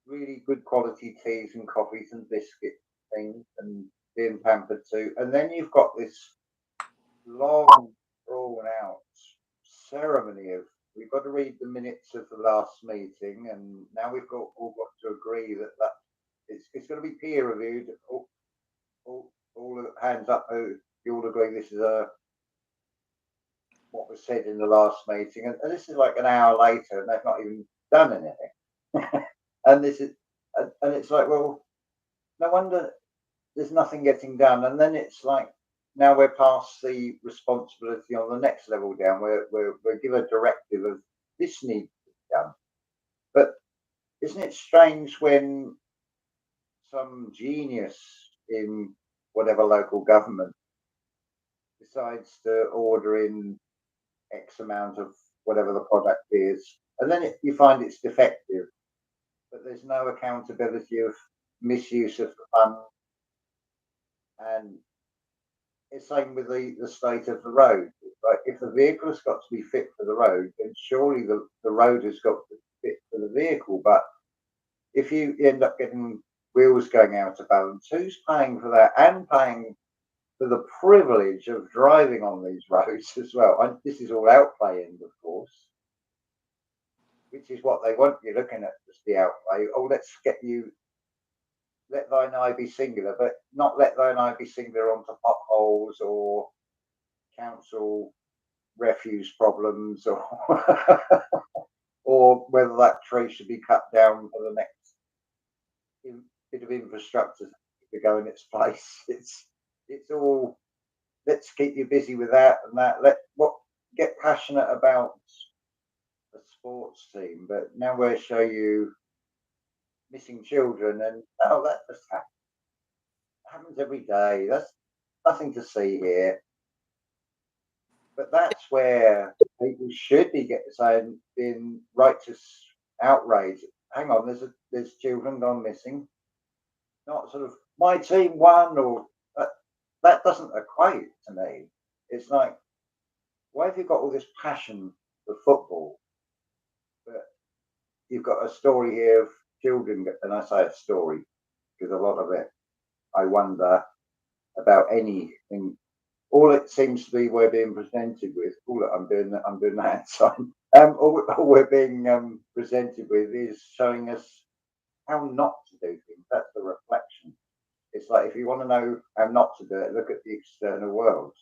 really good quality teas and coffees and biscuit things and being pampered too. And then you've got this long, drawn out ceremony of we've got to read the minutes of the last meeting, and now we've got all got to agree that it's going to be peer reviewed. All hands up. You all agree this is what was said in the last meeting, and this is like an hour later, and they've not even done anything. and this is, and it's like, well, no wonder there's nothing getting done. And then it's like now we're past the responsibility on the next level down. We're given a directive of this needs to be done. But isn't it strange when some genius in whatever local government decides to order in X amount of whatever the product is, and then you find it's defective, but there's no accountability of misuse of the fund, and it's same with the state of the road. Like if the vehicle has got to be fit for the road, then surely the road has got to fit for the vehicle. But if you end up getting wheels going out of balance, who's paying for that and paying for the privilege of driving on these roads as well? And this is all outplaying, of course, which is what they want. You're looking at just the outplay. Oh, let's get you, let thine eye be singular, but not let thine eye be singular onto potholes or council refuse problems or or whether that tree should be cut down for the next bit of infrastructure to go in its place. It's all let's keep you busy with that and that. Let what get passionate about a sports team, but now we'll show you missing children and oh that just happens every day. That's nothing to see here. But that's where people should be saying in righteous outrage. Hang on, there's children gone missing. Not sort of my team won or that doesn't equate to me. It's like why have you got all this passion for football, but you've got a story here of children, and I say a story because a lot of it I wonder about anything. All it seems to be we're being presented with. All I'm doing the hand sign. All we're being presented with is showing us how not to do things. That's the reflection. It's like if you want to know how not to do it, look at the external world.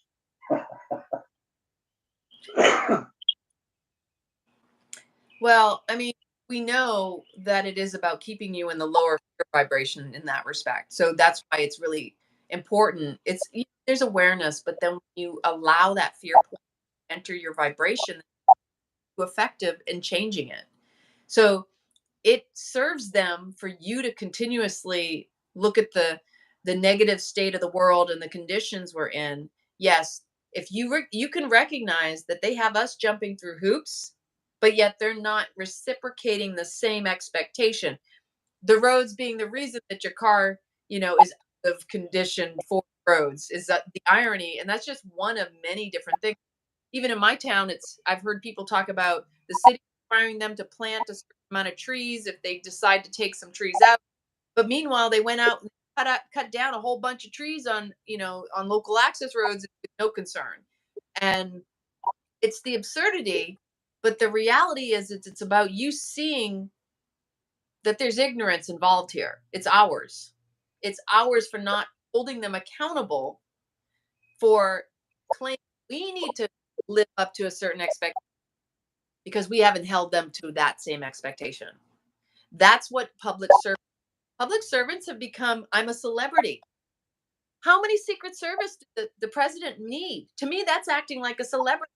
Well, I mean, we know that it is about keeping you in the lower vibration in that respect. So that's why it's really important. There's awareness, but then when you allow that fear point to enter your vibration, it's effective in changing it. So it serves them for you to continuously look at the negative state of the world and the conditions we're in. Yes, if you can recognize that they have us jumping through hoops, but yet they're not reciprocating the same expectation. The roads being the reason that your car, is out of condition for roads, is that the irony, and that's just one of many different things. Even in my town, I've heard people talk about the city requiring them to plant a certain amount of trees if they decide to take some trees out. But meanwhile, they went out and cut down a whole bunch of trees on local access roads with no concern. And it's the absurdity, but the reality is it's about you seeing that there's ignorance involved here. It's ours. It's ours for not holding them accountable for claiming we need to live up to a certain expectation because we haven't held them to that same expectation. That's what public servants have become. I'm a celebrity. How many Secret Service did the president need? To me, that's acting like a celebrity.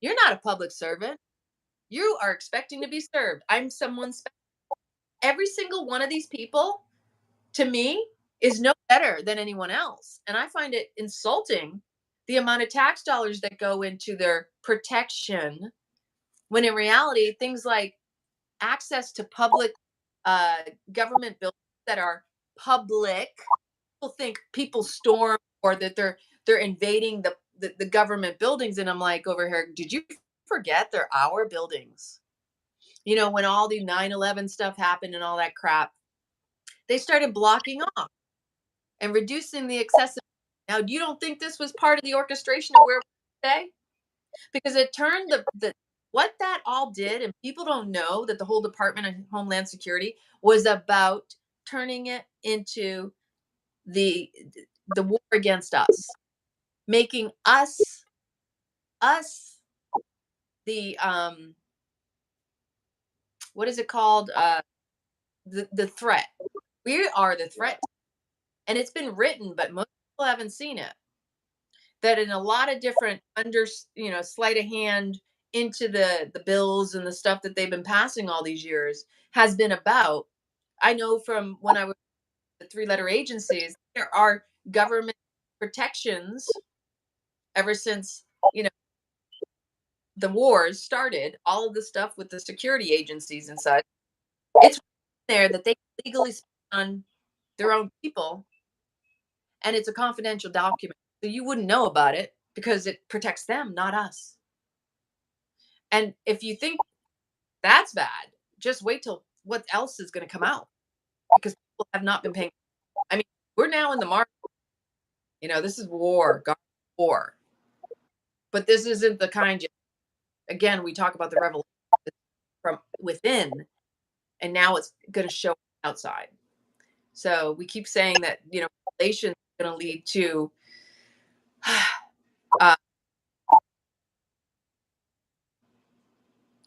You're not a public servant. You are expecting to be served. I'm someone special. Every single one of these people, to me, is no better than anyone else. And I find it insulting the amount of tax dollars that go into their protection, when in reality, things like access to public uh, government buildings that are public. People think people storm or that they're invading the government buildings, and I'm like over here. Did you forget they're our buildings? When all the 9/11 stuff happened and all that crap, they started blocking off and reducing the accessibility. Now, you don't think this was part of the orchestration of where we're today? Because it turned the what that all did, and people don't know that the whole Department of Homeland Security was about turning it into the the war against us, making us the what is it called, the threat. We are the threat, and it's been written, but most people haven't seen it. That in a lot of different sleight of hand into the bills and the stuff that they've been passing all these years has been about. I know from when I was the three-letter agencies, there are government protections ever since you know the wars started. All of the stuff with the security agencies and such, it's there that they can legally spend on their own people, and it's a confidential document, so you wouldn't know about it because it protects them, not us. And if you think that's bad, just wait till what else is going to come out, because people have not been paying. I mean, we're now in the market. This is war, God, war. But this isn't the kind. Again, we talk about the revolution from within, and now it's going to show outside. So we keep saying that revelation is going to lead to uh,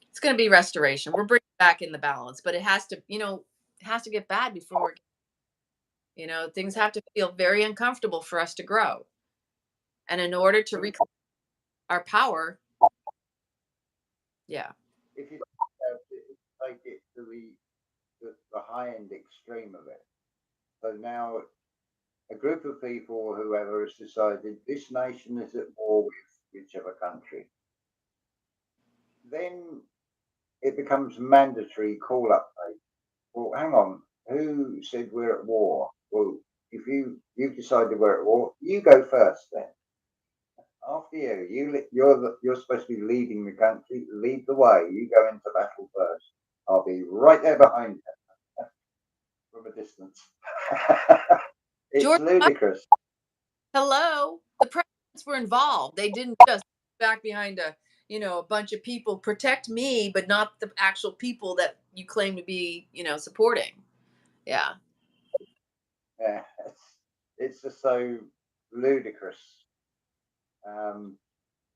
it's going to be restoration. We're bringing back in the balance, but it has to, get bad before things have to feel very uncomfortable for us to grow. And in order to reclaim our power, yeah. If you take it to the high end extreme of it, so now a group of people, whoever has decided this nation is at war with whichever country, then it becomes mandatory call up date. Well, hang on, who said we're at war? Well, if you decided we're at war, you go first then. After you're supposed to be leading the country. Lead the way. You go into battle first. I'll be right there behind you from a distance. It's George, ludicrous. hello. The presidents were involved. They didn't just back behind a bunch of people protect me, but not the actual people that you claim to be supporting. Yeah. Yeah, it's just so ludicrous. Um,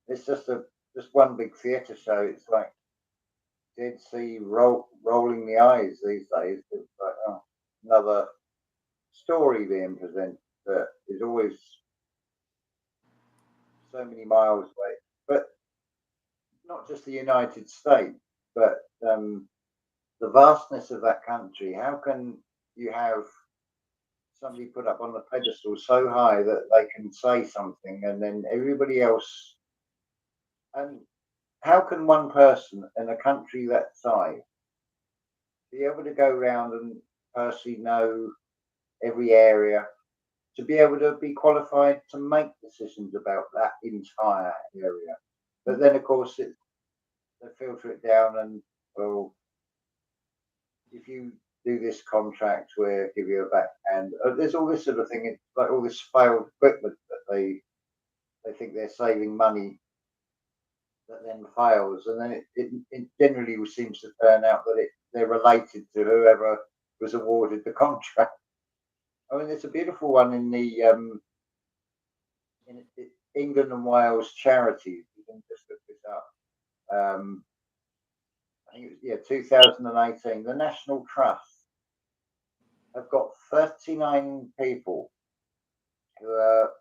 it's just one big theatre show. It's like Dead Sea rolling the eyes these days. It's like, oh, another story being presented that is always so many miles away. But not just the United States, but the vastness of that country. How can you have somebody put up on the pedestal so high that they can say something and then everybody else? And how can one person in a country that size be able to go around and personally know every area, to be able to be qualified to make decisions about that entire area? But then, of course, they filter it down and, well, if you do this contract, we'll give you a backhand. There's all this sort of thing. It's like all this failed equipment that they think they're saving money that then fails, and then it generally seems to turn out that they're related to whoever was awarded the contract. I mean, there's a beautiful one in the England and Wales charities. You can just look this up. I think it was, yeah, 2018. The National Trust have got 39 people who are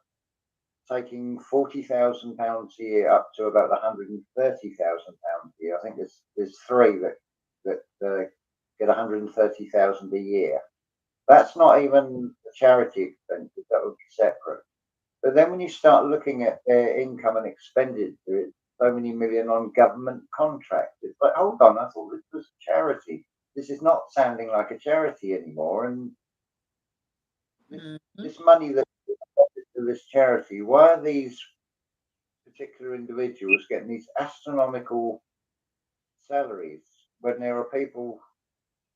taking £40,000 a year up to about £130,000 a year. I think there's three that get 130,000 a year. That's not even the charity expenses; that would be separate. But then when you start looking at their income and expenditure, it's so many million on government contracts. It's like, hold on, I thought this was charity. This is not sounding like a charity anymore. And this Mhm. this money that to this charity, why are these particular individuals getting these astronomical salaries when there are people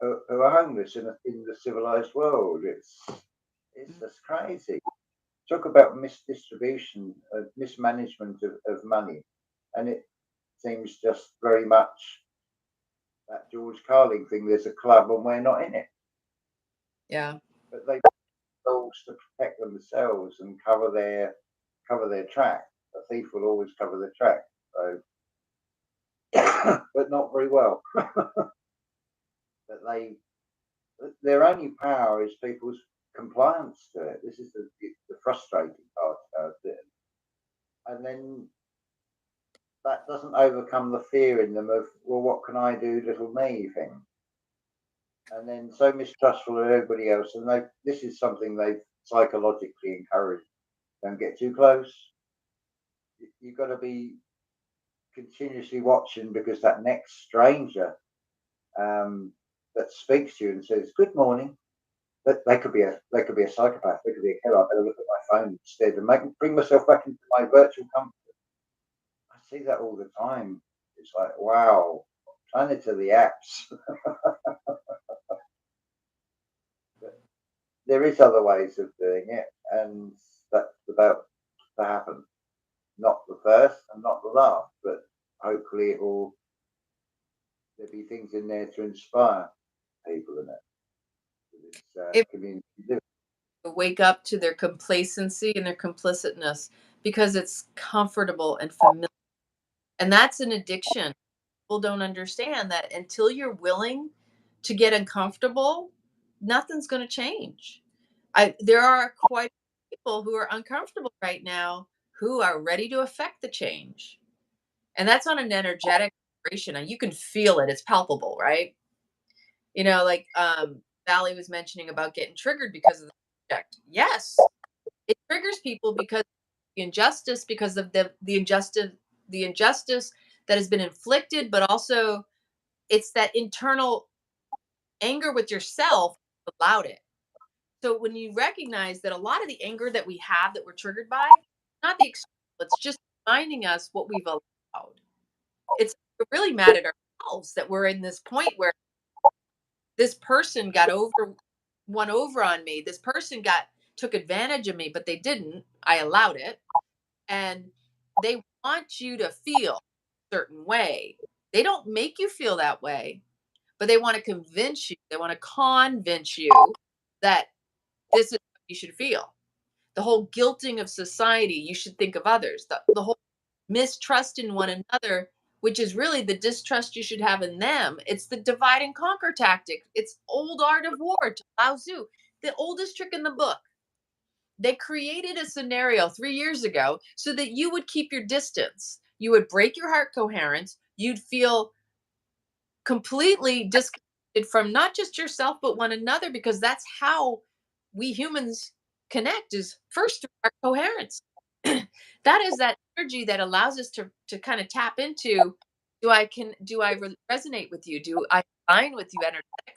who are homeless in the civilized world? It's just crazy. Talk about misdistribution, mismanagement of money, and it seems just very much that George Carlin thing. There's a club and we're not in it, Yeah. but they themselves to protect themselves and cover their track. A thief will always cover the track, so but not very well. But their only power is people's compliance to it. This is the frustrating part about it. And then that doesn't overcome the fear in them of, well, what can I do, little me thing. And then so mistrustful of everybody else. And this is something they've psychologically encouraged. Don't get too close. You've got to be continuously watching, because that next stranger um, that speaks to you and says, good morning, they could be a psychopath. They could be a killer. I better look at my phone instead and bring myself back into my virtual comfort. I see that all the time. It's like, wow, planet of the apps. But there is other ways of doing it, and that's about to happen. Not the first and not the last, but hopefully it will. There'll be things in there to inspire people in it. It's If community. they wake up to their complacency and their complicitness because it's comfortable and familiar. And that's an addiction. People don't understand that until you're willing to get uncomfortable, nothing's going to change. There are quite a few people who are uncomfortable right now who are ready to affect the change. And that's on an energetic vibration. And you can feel it. It's palpable, right? Like Valley was mentioning about getting triggered because of the subject. Yes, it triggers people because the injustice, because of the injustice that has been inflicted, but also it's that internal anger with yourself allowed it. So when you recognize that a lot of the anger that we have that we're triggered by, not the external, it's just reminding us what we've allowed. It's we're really mad at ourselves that we're in this point where this person got one over on me. This person got took advantage of me, but they didn't. I allowed it. And they want you to feel a certain way. They don't make you feel that way, but they want to convince you. They want to convince you that this is you should feel. The whole guilting of society, you should think of others. The whole mistrust in one another, which is really the distrust you should have in them. It's the divide and conquer tactic. It's old art of war to Lao Tzu, the oldest trick in the book. They created a scenario 3 years ago so that you would keep your distance. You would break your heart coherence. You'd feel completely disconnected from not just yourself, but one another, because that's how we humans connect is first through our coherence. That is that energy that allows us to kind of tap into, resonate with you? Do I align with you energetically?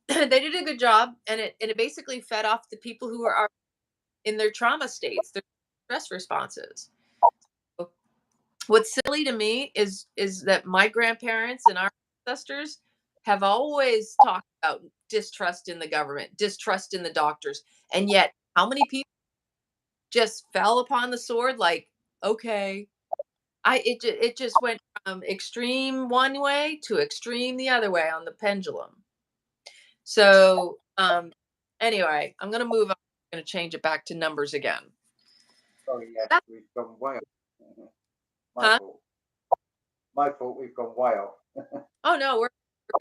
They did a good job, and it basically fed off the people who are in their trauma states, their stress responses. What's silly to me is that my grandparents and our ancestors have always talked about distrust in the government, distrust in the doctors, and yet how many people just fell upon the sword like, okay, it just went from extreme one way to extreme the other way on the pendulum. So anyway, I'm gonna move on. I'm gonna change it back to numbers again. Sorry, yes, That- we've gone way off. My huh? fault. My fault. We've gone way off. Oh no, we're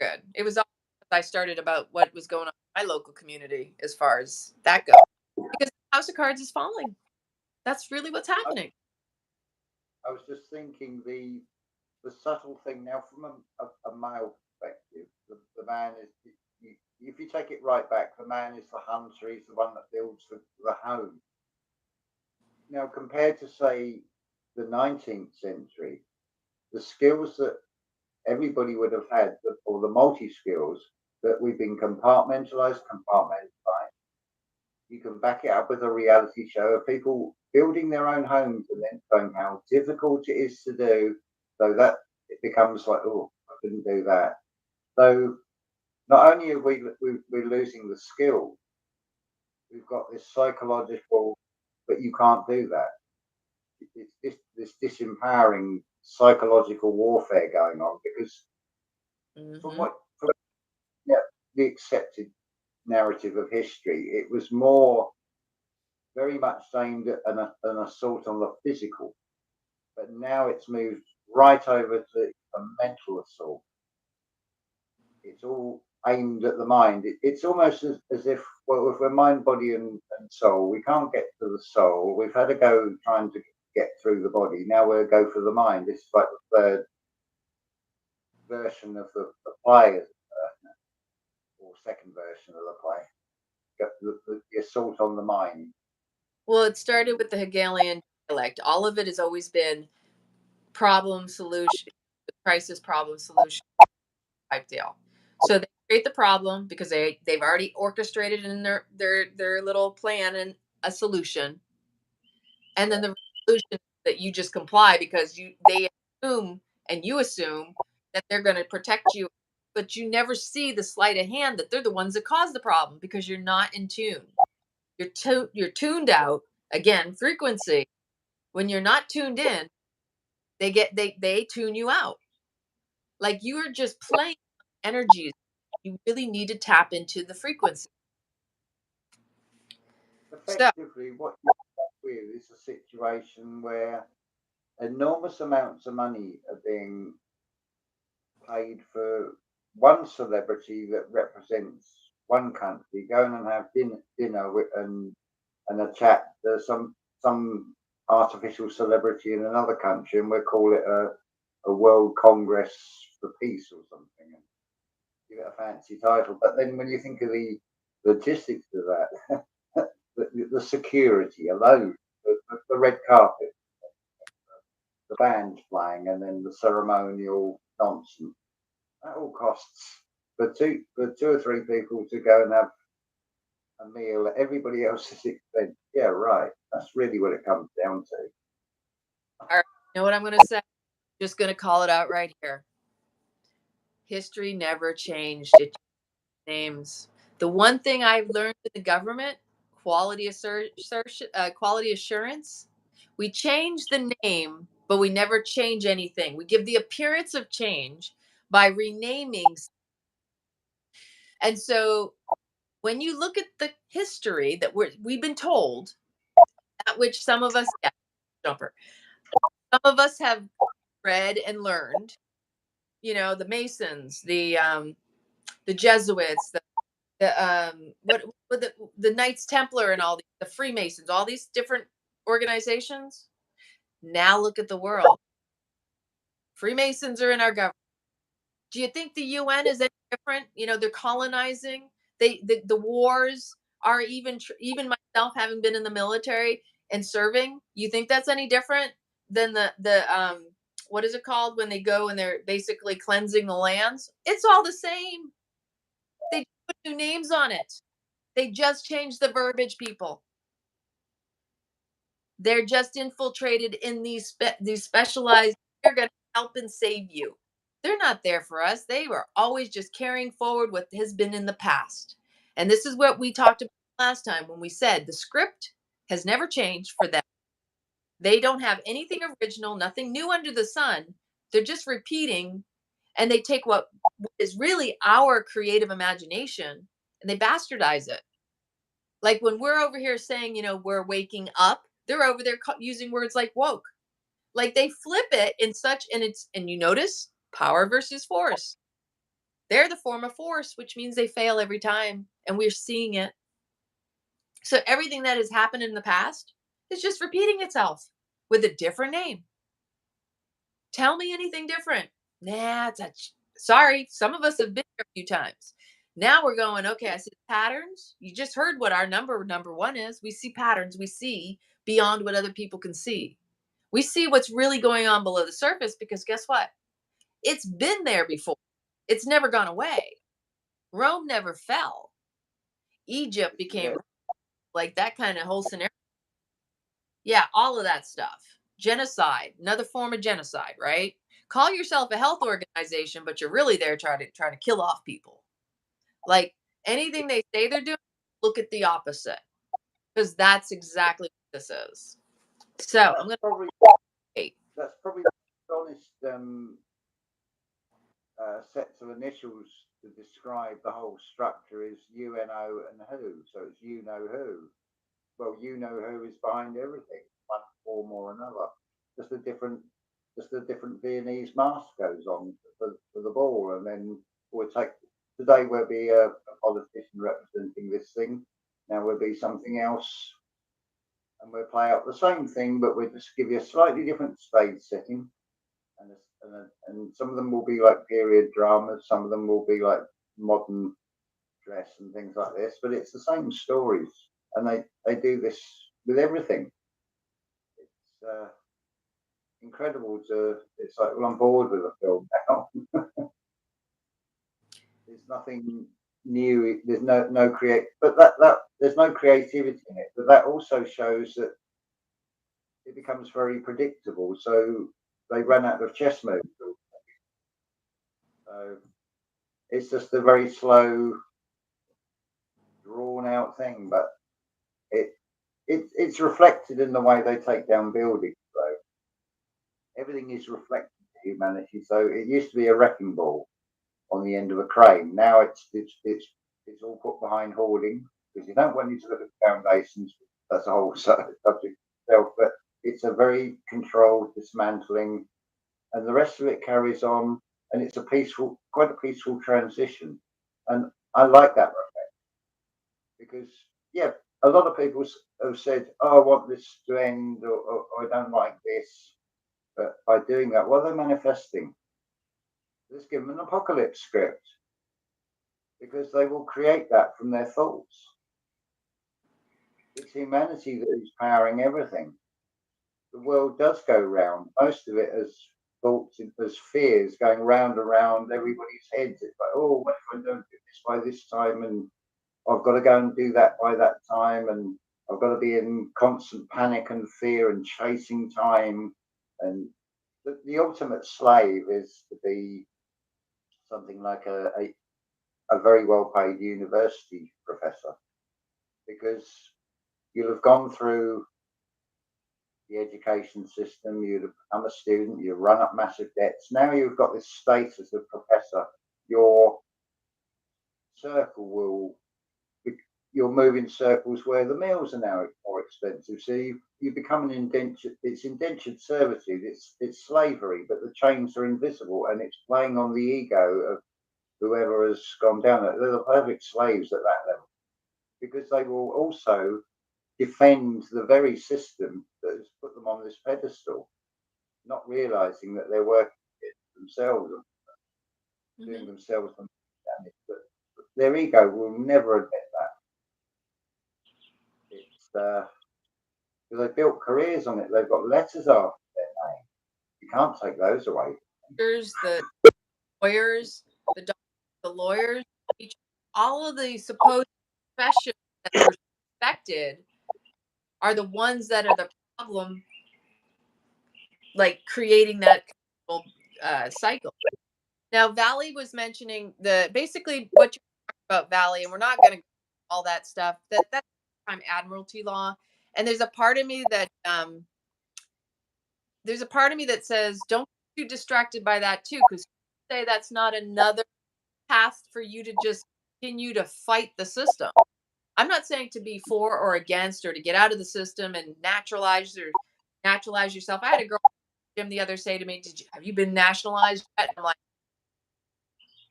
good. It was all I started about what was going on in my local community as far as that goes. Because the House of Cards is falling. That's really what's I, happening. I was just thinking the subtle thing now from a male perspective. The man is, if you take it right back, the man is the hunter. He's the one that builds the home. Now, compared to say the 19th century, the skills that everybody would have had, or the multi skills that we've been compartmentalized. You can back it up with a reality show of people building their own homes and then showing how difficult it is to do. So that it becomes like, oh, I couldn't do that. So not only are we're losing the skill, we've got this psychological, but you can't do that. It's this disempowering psychological warfare going on because Hmm. from yeah, the accepted narrative of history, it was more very much aimed at an assault on the physical, but now it's moved right over to a mental assault. It's all aimed at the mind. It's almost as if, well, if we're mind, body, and soul, we can't get to the soul. We've had to go trying to get through the body. Now we'll go for the mind. This is like the third version of the play, or second version of the play. The assault on the mind. Well, it started with the Hegelian dialect. All of it has always been problem solution, crisis problem solution type deal. So they create the problem because they've already orchestrated in their little plan and a solution, and then Yeah. the resolution that you just comply because they assume and you assume that they're going to protect you, but you never see the sleight of hand that they're the ones that cause the problem because you're not in tune. You're tuned out, again, frequency. When you're not tuned in, they tune you out. Like you are just playing energies. You really need to tap into the frequency. So Effectively, what you're stuck with is a situation where enormous amounts of money are being paid for one celebrity that represents one country, going and have dinner with, and a chat. There's some artificial celebrity in another country, and we'll call it a World Congress for Peace or something, and give it a fancy title. But then when you think of the logistics of that, the security alone, the red carpet, the band playing, and then the ceremonial nonsense. That all costs for two or three people to go and have a meal at everybody else's expense. Yeah, right. That's really what it comes down to. all right, you know what I'm going to say? Just going to call it out right here. History never changed. It names. The one thing I've learned in the government, quality assurance, we change the name, but we never change anything. We give the appearance of change by renaming. And so when you look at the history that we've been told, at which some of us, yeah, jumper, some of us have read and learned, the Masons, the Jesuits, what the Knights Templar, and all the Freemasons, all these different organizations. Now look at the world. Freemasons are in our government. Do you think the UN is any different? They're colonizing. The wars are even myself having been in the military and serving. You think that's any different than the what is it called when they go and they're basically cleansing the lands? It's all the same. They put new names on it. They just changed the verbiage, people. They're just infiltrated in these specialized. They're going to help and save you. They're not there for us. They were always just carrying forward what has been in the past. And this is what we talked about last time when we said the script has never changed for them. They don't have anything original, nothing new under the sun. They're just repeating, and they take what is really our creative imagination and they bastardize it. Like when we're over here saying, we're waking up, they're over there using words like woke. Like they flip it in such, and you notice power versus force. They're the form of force, which means they fail every time, and we're seeing it. So everything that has happened in the past is just repeating itself with a different name. Tell me anything different. Nah, sorry. Some of us have been here a few times. Now we're going, okay, I see patterns. You just heard what our number one is. We see patterns. We see beyond what other people can see. We see what's really going on below the surface because guess what? It's been there before. It's never gone away. Rome never fell. Egypt became like that kind of whole scenario. Yeah, all of that stuff. Genocide, another form of genocide, right? Call yourself a health organization, but you're really there trying to kill off people. Like anything they say they're doing, look at the opposite. Because that's exactly what this is. So I'm gonna probably wait. that's probably the honest sets of initials to describe the whole structure is UNO and who. So it's you know who. Well, you know who is behind everything, one form or another. Just a different, just a different Viennese mask goes on for the ball, and then we'll take. Today we'll be a politician representing this thing. Now we'll be something else, and we'll play out the same thing, but we'll just give you a slightly different stage setting. And some of them will be like period dramas, some of them will be like modern dress and things like this, but it's the same stories, and they do this with everything. It's incredible to. It's like, well, I'm bored with a film now. There's nothing new. There's no create, but that there's no creativity in it. But that also shows that it becomes very predictable. So they run out of chess moves. So it's just a very slow, drawn out thing, but it it's reflected in the way they take down buildings. So everything is reflected to humanity. So it used to be a wrecking ball on the end of a crane. Now it's all put behind hoarding because you don't want you to look at the foundations. That's a whole subject itself, but it's a very controlled dismantling, and the rest of it carries on, and it's a peaceful, quite a peaceful transition, and I like that because yeah, a lot of people have said, "Oh, I want this to end," or "I don't like this." But by doing that, what are they manifesting? Let's give them an apocalypse script because they will create that from their thoughts. It's humanity that is powering everything. The world does go round. Most of it as thoughts, as fears going round and round everybody's heads. It's like, oh, what if I don't do this by this time? And I've got to go and do that by that time. And I've got to be in constant panic and fear and chasing time. And the ultimate slave is to be something like a very well paid university professor because you'll have gone through the education system, you'd have become a student, you run up massive debts. Now you've got this status of professor, your circle will you're moving circles where the meals are now more expensive. So you become an indentured. It's indentured servitude. It's slavery, but the chains are invisible, and it's playing on the ego of whoever has gone down it. They're the perfect slaves at that level because they will also defend the very system that has put them on this pedestal, not realizing that they're working it themselves, doing themselves damage. But their ego will never admit that. It's because they've built careers on it. They've got letters after their name. You can't take those away. The lawyers, the lawyers, all of the supposed professions that were respected are the ones that are the problem, like creating that cycle. Now, Valley was mentioning basically what you're talking about, Valley, and we're not going to all that stuff. That's admiralty law, and there's a part of me that says don't be too distracted by that too, because say that's not another path for you to just continue to fight the system. I'm not saying to be for or against or to get out of the system and naturalize yourself. I had a girl Jim the other say to me, have you been nationalized yet? I'm like,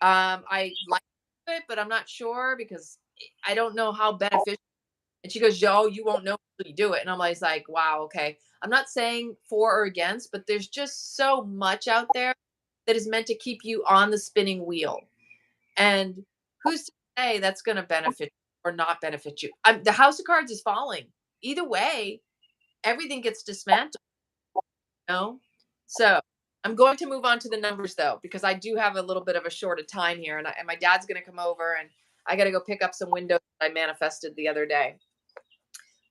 I like it, but I'm not sure because I don't know how beneficial. And she goes, yo, you won't know until you do it. And I'm always like, wow, okay. I'm not saying for or against, but there's just so much out there that is meant to keep you on the spinning wheel. And who's to say that's going to benefit or not benefit you? The house of cards is falling. Either way, everything gets dismantled. You know? So I'm going to move on to the numbers though, because I do have a little bit of a short of time here, and my dad's going to come over, and I got to go pick up some windows that I manifested the other day.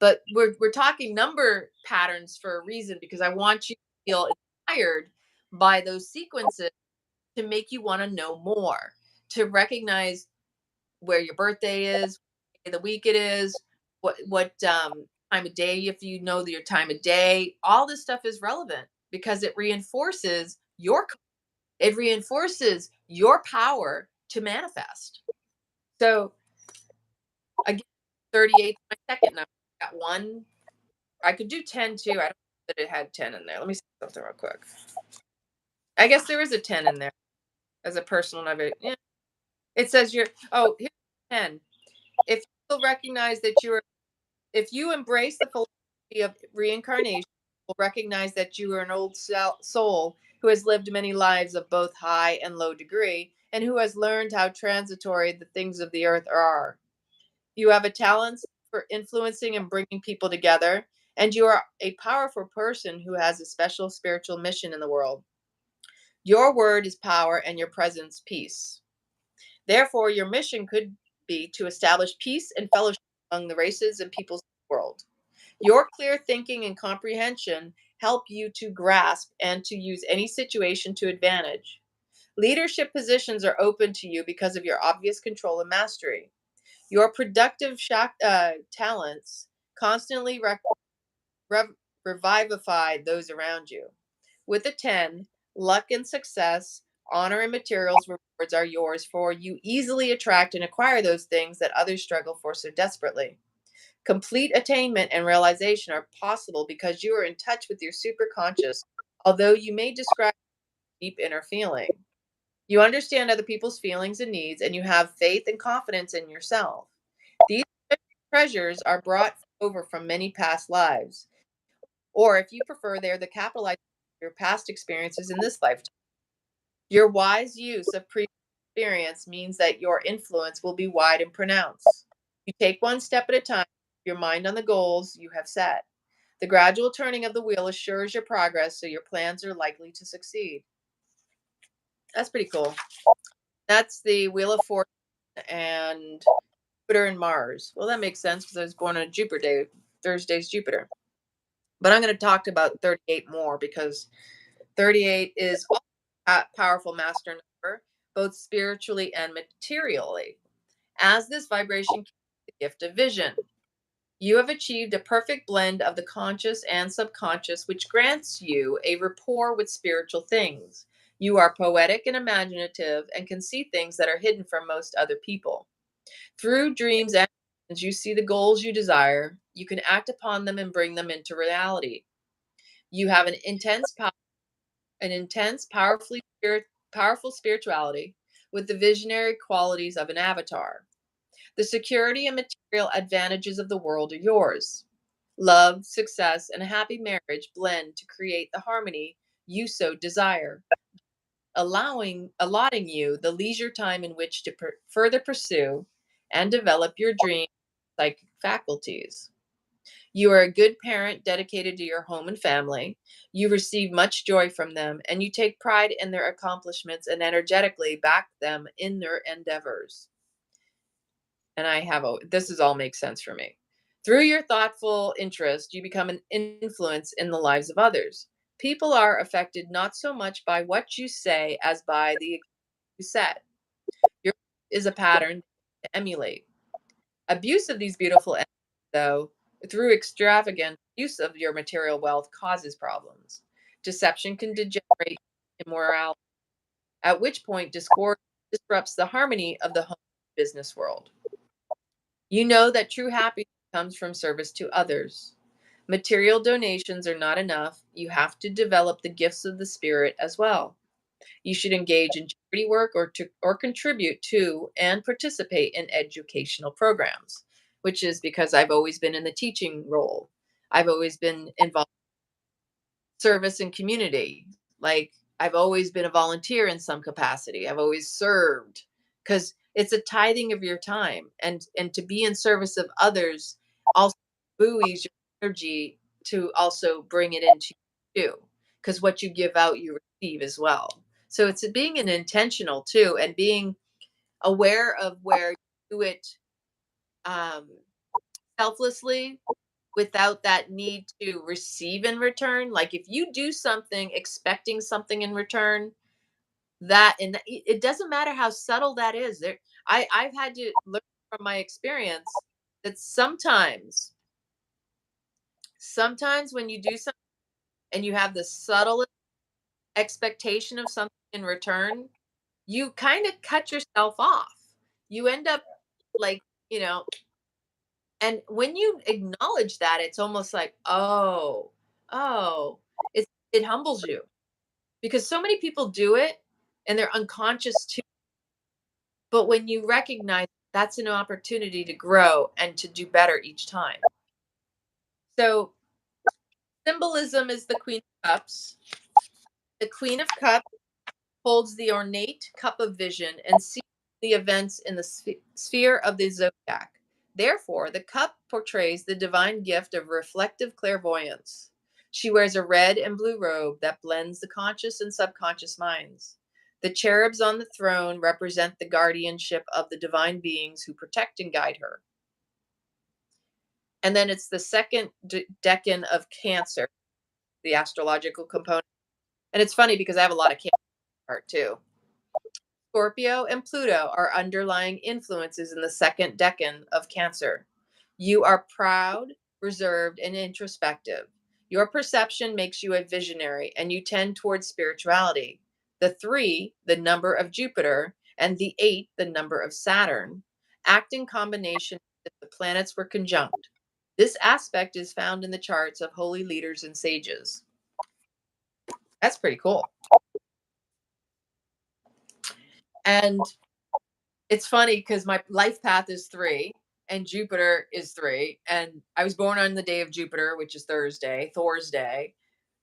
But we're talking number patterns for a reason, because I want you to feel inspired by those sequences to make you want to know more, to recognize where your birthday is, the week it is, what time of day, if you know your time of day. All this stuff is relevant because it reinforces your power to manifest. So again, 38 is my second number. I got one. I could do 10 too. I don't know that it had 10 in there. Let me see something real quick. I guess there is a 10 in there as a personal number. Yeah. It says here's 10. If you'll recognize that if you embrace the philosophy of reincarnation, you'll recognize that you are an old soul who has lived many lives of both high and low degree, and who has learned how transitory the things of the earth are. You have a talent for influencing and bringing people together, and you are a powerful person who has a special spiritual mission in the world. Your word is power and your presence peace. Therefore, your mission could be to establish peace and fellowship among the races and peoples of the world. Your clear thinking and comprehension help you to grasp and to use any situation to advantage. Leadership positions are open to you because of your obvious control and mastery. Your productive talents constantly revivify those around you. With a 10, luck and success, honor and materials rewards are yours, for you easily attract and acquire those things that others struggle for so desperately. Complete attainment and realization are possible because you are in touch with your superconscious, although you may describe deep inner feeling. You understand other people's feelings and needs, and you have faith and confidence in yourself. These treasures are brought over from many past lives, or if you prefer, they're the capitalization of your past experiences in this lifetime. Your wise use of previous experience means that your influence will be wide and pronounced. You take one step at a time, your mind on the goals you have set. The gradual turning of the wheel assures your progress, so your plans are likely to succeed. That's pretty cool. That's the Wheel of Fortune and Jupiter and Mars. Well, that makes sense because I was born on Jupiter day. Thursday's Jupiter. But I'm going to talk about 38 more because 38 is a powerful master number, both spiritually and materially. As this vibration carries the gift of vision, you have achieved a perfect blend of the conscious and subconscious, which grants you a rapport with spiritual things. You are poetic and imaginative and can see things that are hidden from most other people. Through dreams and As you see the goals you desire, you can act upon them and bring them into reality. You have an intense, powerful spirituality with the visionary qualities of an avatar. The security and material advantages of the world are yours. Love, success, and a happy marriage blend to create the harmony you so desire, allotting you the leisure time in which to further pursue and develop your dream psychic faculties. You are a good parent dedicated to your home and family. You receive much joy from them, and you take pride in their accomplishments and energetically back them in their endeavors. And this is all makes sense for me. Through your thoughtful interest, you become an influence in the lives of others. People are affected not so much by what you say as by the you said. Your is a pattern to emulate. Abuse of these beautiful energies, though, through extravagant use of your material wealth causes problems. Deception can degenerate immorality, at which point discord disrupts the harmony of the home business world. You know that true happiness comes from service to others. Material donations are not enough. You have to develop the gifts of the spirit as well. You should engage in charity work or contribute to and participate in educational programs, which is because I've always been in the teaching role. I've always been involved in service and community. Like I've always been a volunteer in some capacity. I've always served because it's a tithing of your time, and to be in service of others also buoys your energy to also bring it into you, because what you give out you receive as well. So it's being an intentional too, and being aware of where you do it um, selflessly without that need to receive in return. Like if you do something expecting something in return, it doesn't matter how subtle that is. I've had to learn from my experience that sometimes when you do something and you have the subtle expectation of something in return, you kind of cut yourself off. You end up like, you know, and when you acknowledge that, it's almost like, oh, it humbles you, because so many people do it and they're unconscious too. But when you recognize, that's an opportunity to grow and to do better each time. So symbolism is the Queen of Cups. The Queen of Cups holds the ornate cup of vision and sees the events in the sphere of the zodiac. Therefore, the cup portrays the divine gift of reflective clairvoyance. She wears a red and blue robe that blends the conscious and subconscious minds. The cherubs on the throne represent the guardianship of the divine beings who protect and guide her. And then it's the second decan of Cancer, the astrological component. And it's funny because I have a lot of Cancer part too. Scorpio and Pluto are underlying influences in the second decan of Cancer. You are proud, reserved, and introspective. Your perception makes you a visionary, and you tend towards spirituality. The three, the number of Jupiter, and the eight, the number of Saturn, act in combination if the planets were conjunct. This aspect is found in the charts of holy leaders and sages. That's pretty cool. And it's funny because my life path is three and Jupiter is three. And I was born on the day of Jupiter, which is Thursday, Thor's day.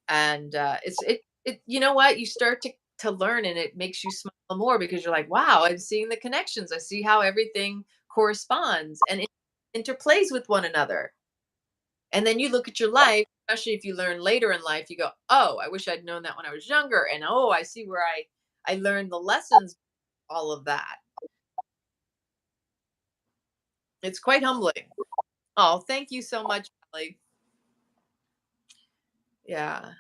And you know what? You start to learn, and it makes you smile more because you're like, wow, I'm seeing the connections. I see how everything corresponds and it interplays with one another. And then you look at your life, especially if you learn later in life, you go, oh, I wish I'd known that when I was younger. And oh, I see where I learned the lessons, all of that. It's quite humbling. Oh, thank you so much, Kelly. Yeah.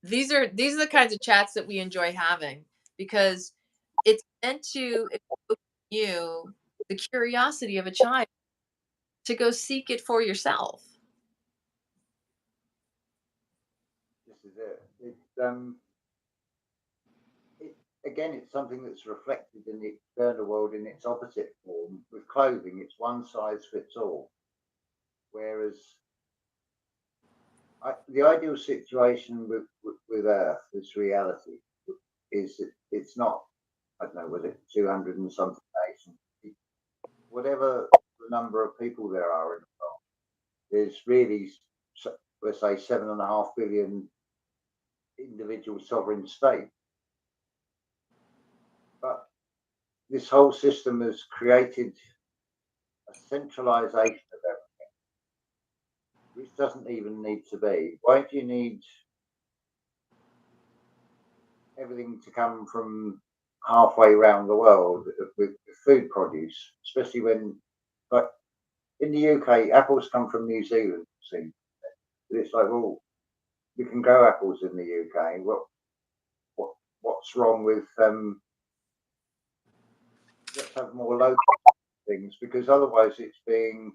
These are the kinds of chats that we enjoy having, because it's meant to evoke in you the curiosity of a child to go seek it for yourself. This is it. again, it's something that's reflected in the external world in its opposite form. With clothing, it's one size fits all. Whereas the ideal situation with Earth, this reality, is that it's not, I don't know, was it 200 and something nations? Whatever the number of people there are in the world, there's really, let's say, 7.5 billion individual sovereign states. But this whole system has created a centralization of everything, which doesn't even need to be. Why do you need everything to come from halfway around the world with food produce, especially when, like in the UK, apples come from New Zealand. See, it's like, well, we can grow apples in the UK. What what's wrong with let's have more local things, because otherwise these things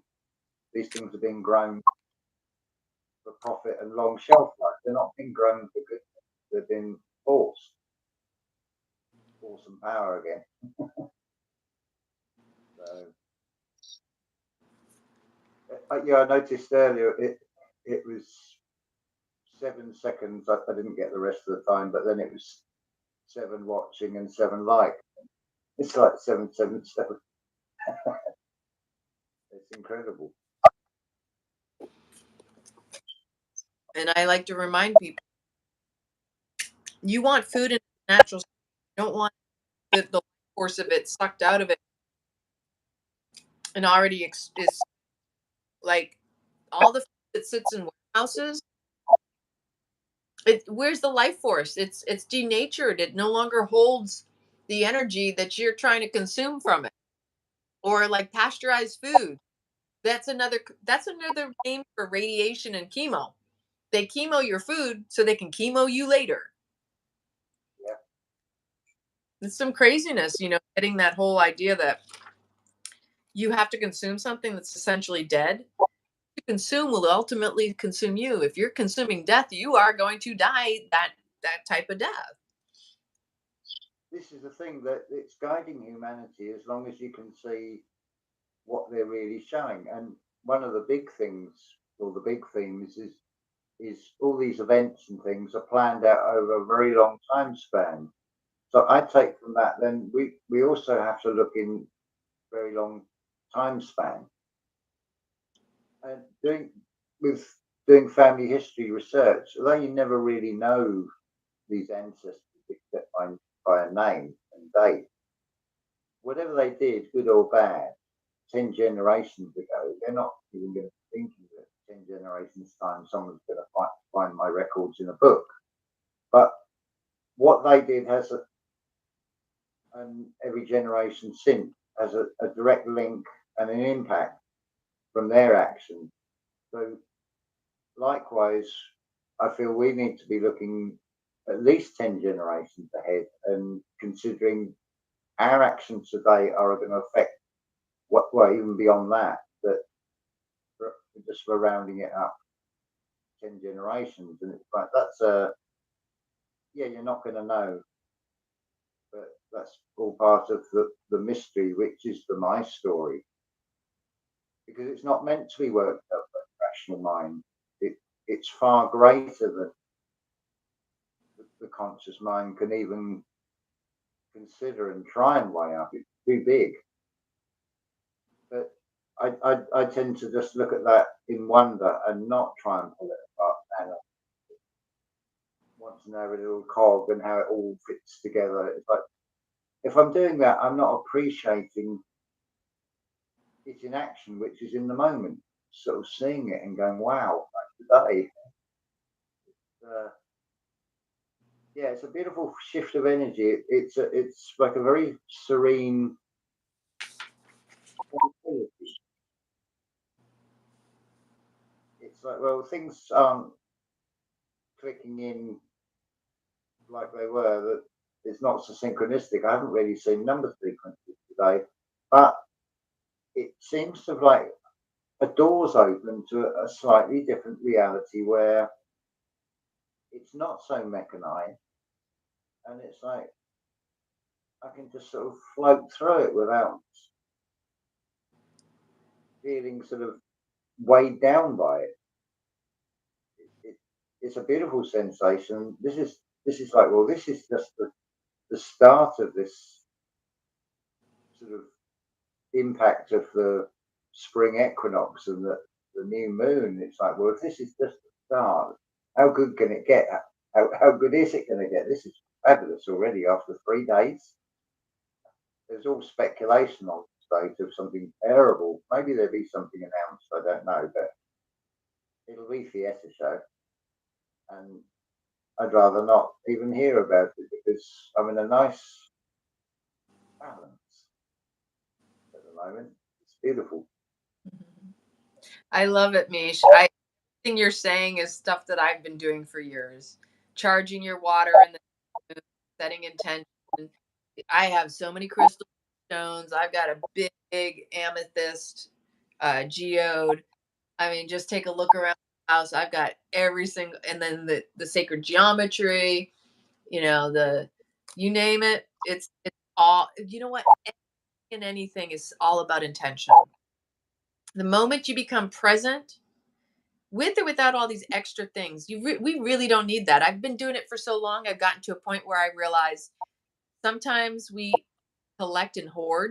are being grown for profit and long shelf life. They're not being grown for good. They've been forced, force and power again. So yeah, I noticed earlier it was 7 seconds. I didn't get the rest of the time, but then it was 7 watching and 7 like. It's like 777. It's incredible. And I like to remind people, you want food in its natural state. You don't want the force of it sucked out of it and already is like all the food that sits in warehouses. Where's the life force? It's denatured. It no longer holds the energy that you're trying to consume from it. Or like pasteurized food. That's another name for radiation and chemo. They chemo your food so they can chemo you later. Yeah. It's some craziness, getting that whole idea that you have to consume something that's essentially dead. You consume will ultimately consume you. If you're consuming death, you are going to die that type of death. This is the thing that it's guiding humanity as long as you can see what they're really showing. And one of the big things, or the big themes, is all these events and things are planned out over a very long time span. So I take from that, then we also have to look in very long time span. And doing family history research, although you never really know these ancestors except by a name and date, whatever they did, good or bad, 10 generations ago, they're not even going to be thinking that 10 generations' time someone's going to find my records in a book. But what they did and every generation since has a direct link and an impact from their action. So, likewise, I feel we need to be looking at least 10 generations ahead and considering our actions today are going to affect well, even beyond that, just for rounding it up 10 generations. And it's like, yeah, you're not going to know, but that's all part of the mystery, which is my story, because it's not meant to be worked out by the rational mind. It's far greater than the conscious mind can even consider and try and weigh up. It's too big. But I tend to just look at that in wonder and not try and pull it apart. And I want to know every little cog and how it all fits together. It's like, if I'm doing that, I'm not appreciating it in action, which is in the moment. Sort of seeing it and going, wow, like today. Uh, yeah, it's a beautiful shift of energy. It's like a very serene tranquility. It's like, well, things aren't clicking in like they were. That it's not so synchronistic. I haven't really seen number sequences today, but it seems to have like a door's open to a slightly different reality where it's not so mechanized, and it's like I can just sort of float through it without feeling sort of weighed down by it. it it's a beautiful sensation. This is like, well, this is just the start of this sort of impact of the spring equinox and the new moon. It's like, well, if this is just the start, how good can it get? How good is it going to get? This is fabulous already after 3 days. There's all speculation on the state of something terrible. Maybe there'll be something announced, I don't know, but it'll be Fiesta show. And I'd rather not even hear about it because I'm in a nice balance at the moment. It's beautiful. I love it, Mish. Everything you're saying is stuff that I've been doing for years. Charging your water in the moon, setting intention. I have so many crystal stones. I've got a big amethyst geode. I mean, just take a look around the house. I've got every single, and then the sacred geometry. The you name it. It's all. You know what? And anything is all about intention. The moment you become present, with or without all these extra things, we really don't need that. I've been doing it for so long. I've gotten to a point where I realize sometimes we collect and hoard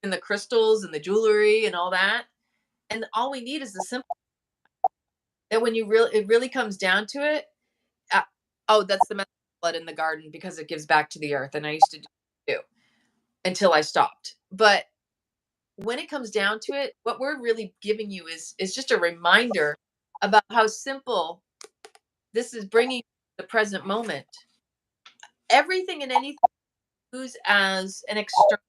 in the crystals and the jewelry and all that, and all we need is the simple. That when it really comes down to it. uh, oh, that's the method of blood in the garden because it gives back to the earth, and I used to do it too until I stopped. But when it comes down to it, what we're really giving you is just a reminder about how simple this is, bringing the present moment. Everything and anything who's as an external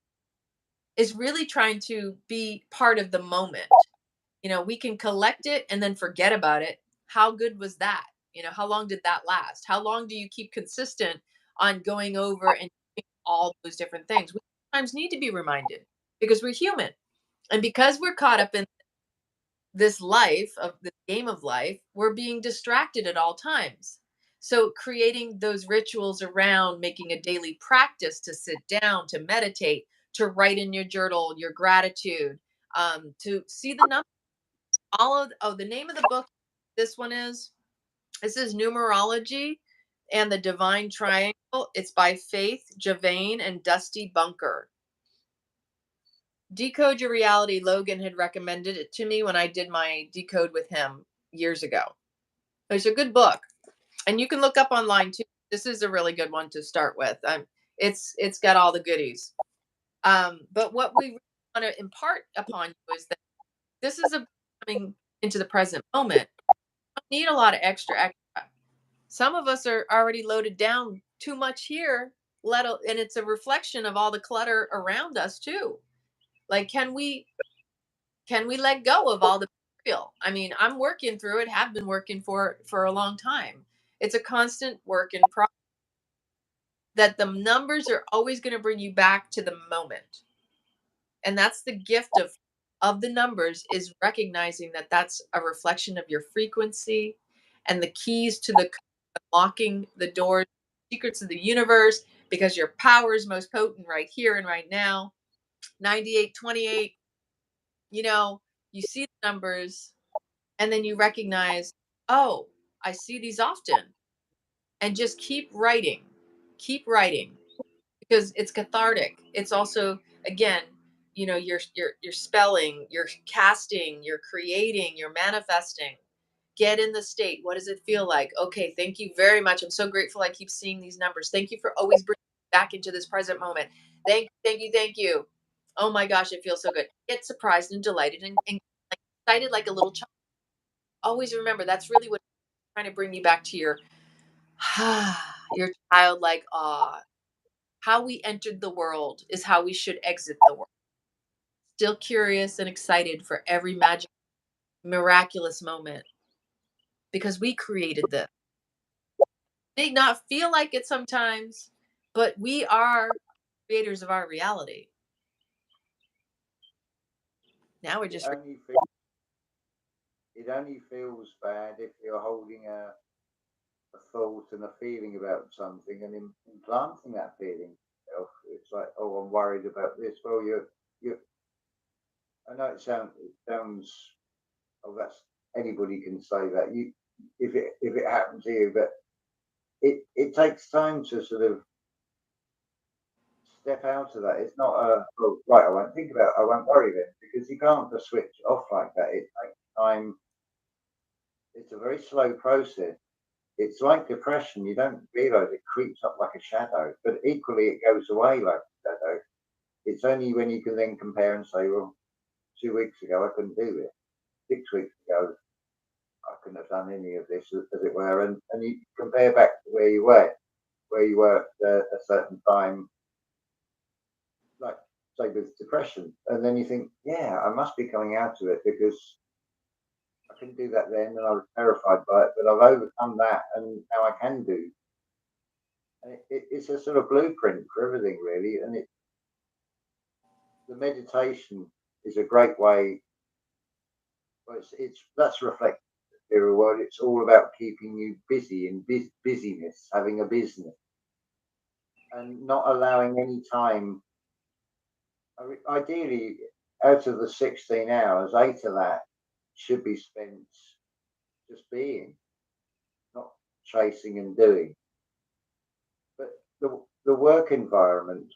is really trying to be part of the moment. We can collect it and then forget about it. How good was that? How long did that last? How long do you keep consistent on going over and doing all those different things? We sometimes need to be reminded because we're human. And because we're caught up in this life of the game of life, we're being distracted at all times. So creating those rituals around making a daily practice to sit down, to meditate, to write in your journal your gratitude, to see the numbers. The name of the book, this one is this is Numerology and the Divine Triangle. It's by Faith Javane and Dusty Bunker. Decode Your Reality. Logan had recommended it to me when I did my decode with him years ago. It's a good book, and you can look up online too. This is a really good one to start with. It's got all the goodies. But what we really want to impart upon you is that this is a coming into the present moment. You don't need a lot of extra. Some of us are already loaded down too much here. And it's a reflection of all the clutter around us too. Like, can we let go of all the material? I mean, I'm working through it, have been working for a long time. It's a constant work in progress. That the numbers are always going to bring you back to the moment. And that's the gift of the numbers, is recognizing that that's a reflection of your frequency, and the keys to the unlocking the doors, secrets of the universe, because your power is most potent right here and right now. 9828, you know, you see the numbers, and then you recognize, oh, I see these often, and just keep writing, because it's cathartic. It's also, again, you're spelling, you're casting, you're creating, you're manifesting. Get in the state. What does it feel like? Okay, thank you very much. I'm so grateful I keep seeing these numbers. Thank you for always bringing me back into this present moment. Thank you. Oh my gosh, it feels so good. Get surprised and delighted and like excited like a little child. Always remember, that's really what trying to bring you back to your childlike awe. How we entered the world is how we should exit the world. Still curious and excited for every magic, miraculous moment, because we created this. May not feel like it sometimes, but we are creators of our reality. Now we're It just only it only feels bad if you're holding a thought and a feeling about something and implanting that feeling. yourself. It's like, oh, I'm worried about this. Well, you. I know it sounds. Oh, that's anybody can say that. You, if it happened to you, but it takes time to sort of step out of that. It's not a oh, right. I won't think about it. I won't worry then because you can't just switch it off like that. It takes time. It's a very slow process. It's like depression. You don't realize it creeps up like a shadow, but equally it goes away like a shadow. It's only when you can then compare and say, well, 2 weeks ago I couldn't do this. 6 weeks ago I couldn't have done any of this, as it were, and you compare back to where you were at a certain time, like say with depression, and then you think, yeah, I must be coming out of it because I couldn't do that then, and I was terrified by it, but I've overcome that, and now I can do. And it's a sort of blueprint for everything, really, and the meditation is a great way. Well, it's that's reflective material world. It's all about keeping you busy and busyness, having a business, and not allowing any time. Ideally, out of the 16 hours, 8 of that should be spent just being, not chasing and doing. But the work environment,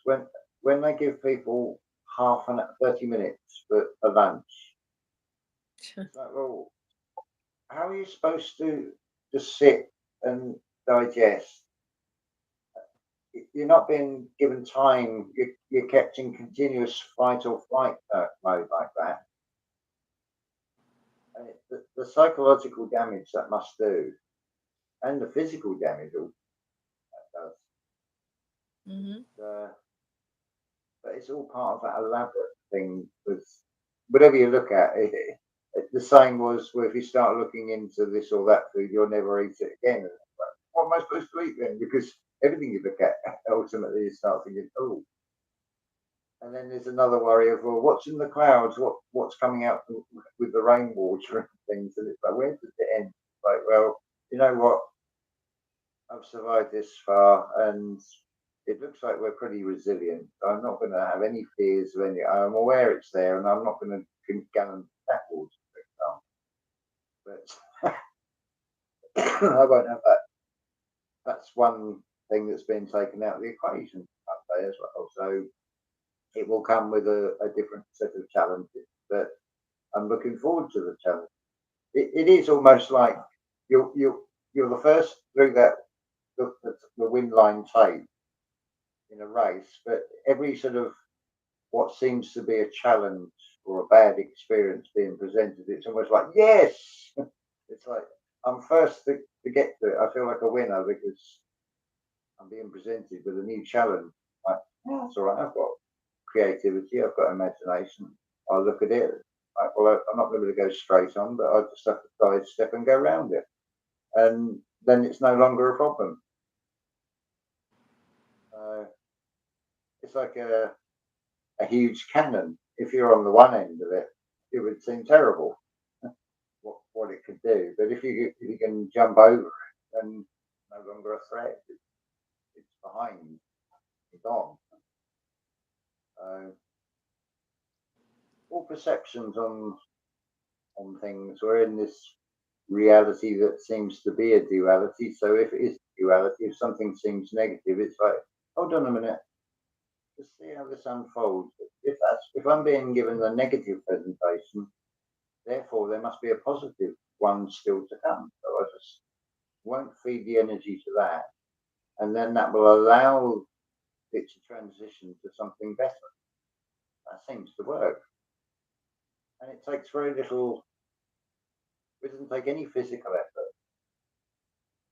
when they give people 30 minutes for lunch, it's like, well, how are you supposed to just sit and digest? You're not being given time. You're kept in continuous fight or flight mode like that. And the psychological damage that must do, and the physical damage all that does. Hmm. Uh, but it's all part of that elaborate thing. With whatever you look at, the saying was, well, if you start looking into this or that food, you'll never eat it again. What am I supposed to eat then? Because everything you look at, ultimately, you start thinking, oh. And then there's another worry of, well, what's in the clouds? What's coming out with the rainwater and things? And it's like, where does it end? Like, well, you know what? I've survived this far, and it looks like we're pretty resilient. I'm not going to have any fears of any. I'm aware it's there, and I'm not going to gallon backwards, for example. But I won't have that. That's one thing that's been taken out of the equation, I'd say, as well. So it will come with a different set of challenges, but I'm looking forward to the challenge. It is almost like you're the first through that the win line tape in a race, but every sort of what seems to be a challenge or a bad experience being presented, it's almost like yes, it's like I'm first to get to it. I feel like a winner because I'm being presented with a new challenge. Like, yeah, that's all right. I've got creativity. I've got imagination. I look at it. Like, well, I'm not going to go straight on, but I just have to sidestep and go around it, and then it's no longer a problem. Uh, it's like a huge cannon. If you're on the one end of it, it would seem terrible what it could do. But if you can jump over it, then no longer a threat. It's behind, it's gone. All perceptions on things. We're in this reality that seems to be a duality. So if it is duality, if something seems negative, it's like, hold on a minute, let's see how this unfolds. If I'm being given the negative presentation, therefore there must be a positive one still to come. So I just won't feed the energy to that, and then that will allow it to transition to something better. That seems to work, and it takes very little. It doesn't take any physical effort.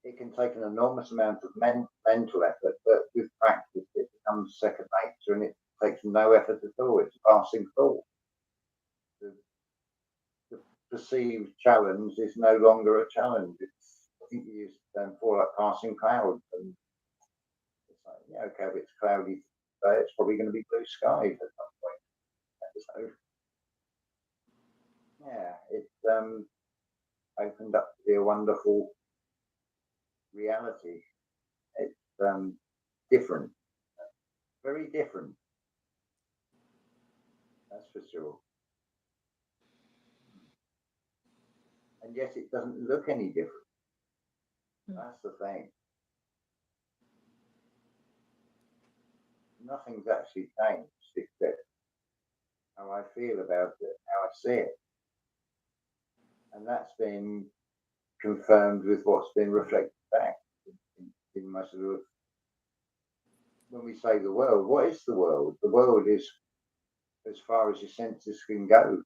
It can take an enormous amount of mental effort, but with practice, it becomes second nature, and it takes no effort at all. It's a passing thought. The, the perceived challenge is no longer a challenge. It's I think you used the term for like passing clouds, and it's like, yeah, okay, if it's cloudy today, it's probably going to be blue skies at some point. So yeah, it's opened up to be a wonderful reality. It's different. very different. That's for sure. And yet it doesn't look any different. That's the thing. Nothing's actually changed except how I feel about it, how I see it. And that's been confirmed with what's been reflected back in my sort of, when we say the world, what is the world? The world is as far as your senses can go.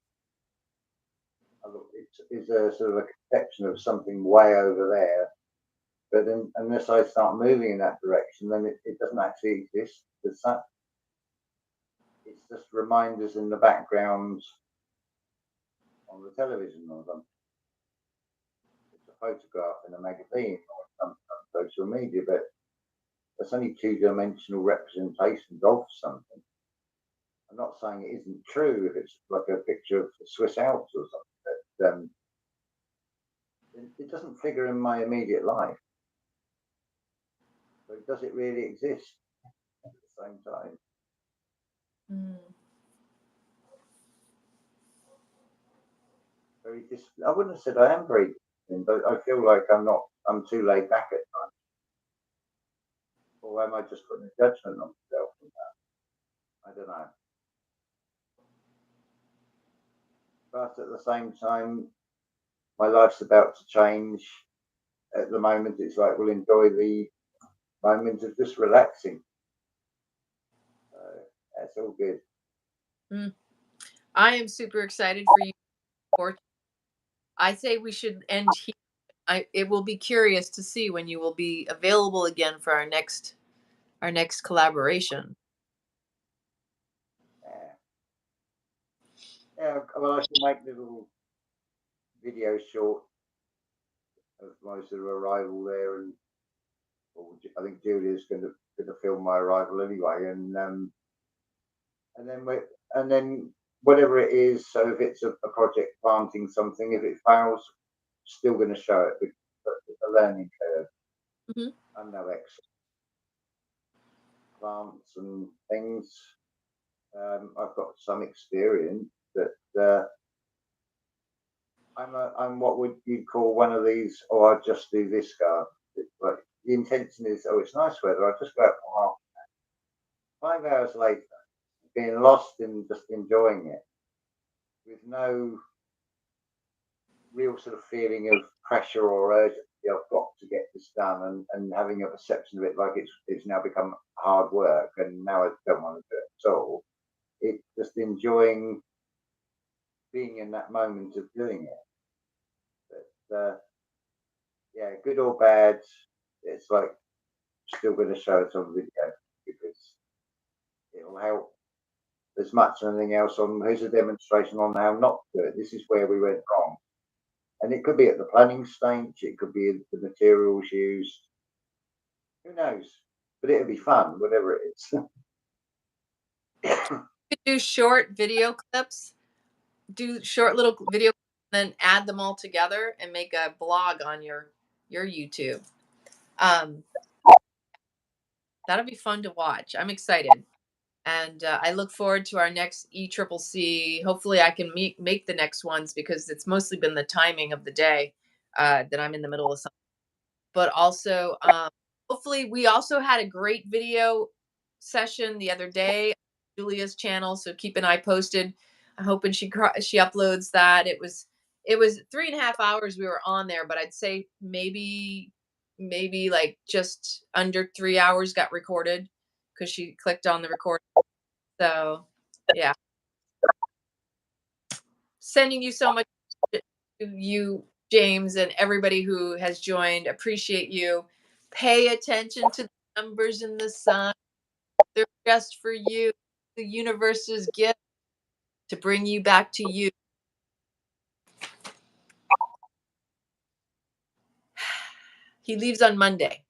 It's a sort of a conception of something way over there. But unless I start moving in that direction, then it doesn't actually exist as such. It's just reminders in the background on the television or something. It's a photograph in a magazine or some social media, but that's only two-dimensional representations of something. I'm not saying it isn't true if it's like a picture of the Swiss Alps or something, but it doesn't figure in my immediate life. So does it really exist at the same time? I wouldn't have said I am very disciplined, but I feel like I'm too laid back at times. Or am I just putting a judgment on myself from that? I don't know. But at the same time, my life's about to change. At the moment, it's like we'll enjoy the moment of just relaxing. So that's all good. I am super excited for you. I say we should end here. It will be curious to see when you will be available again for our next collaboration. Yeah. Well, I should make little video short of my sort of arrival there, and I think Julia's going to film my arrival anyway, and then whatever it is. So if it's a project planting something, if it fails, still going to show it because it's a learning curve. I'm no expert. Plants and things. I've got some experience, but I'm what would you call one of these? Oh, I just do this garden. Like the intention is, oh, it's nice weather. I just go out for half. 5 hours later, being lost in just enjoying it, with no real sort of feeling of pressure or urgency. I've got to get this done, and having a perception of it like it's now become hard work, and now I don't want to do it at all. It's just enjoying being in that moment of doing it. But yeah, good or bad, it's like still going to show it on video because it'll help as much as anything else. Here's a demonstration on how not to do it. This is where we went wrong. And it could be at the planning stage, it could be the materials used. Who knows? But it'll be fun, whatever it is. You do short video clips, do short little video, then add them all together and make a blog on your YouTube. That'll be fun to watch. I'm excited. And I look forward to our next ECCC. Hopefully, I can make the next ones because it's mostly been the timing of the day that I'm in the middle of something. But also, hopefully, we also had a great video session the other day on Julia's channel. So keep an eye posted. I'm hoping she uploads that. It was 3.5 hours we were on there, but I'd say maybe like just under 3 hours got recorded because she clicked on the record. So, yeah. Sending you so much to you, James, and everybody who has joined. Appreciate you. Pay attention to the numbers in the sun. They're just for you. The universe's gift to bring you back to you. He leaves on Monday.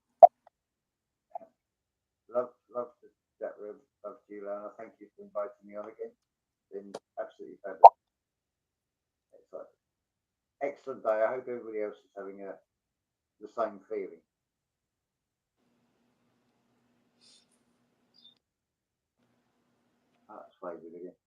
Love to chat with you, Lana. Thank you for inviting me on again. It's been absolutely fabulous. Excellent day. I hope everybody else is having the same feeling. That's faded again.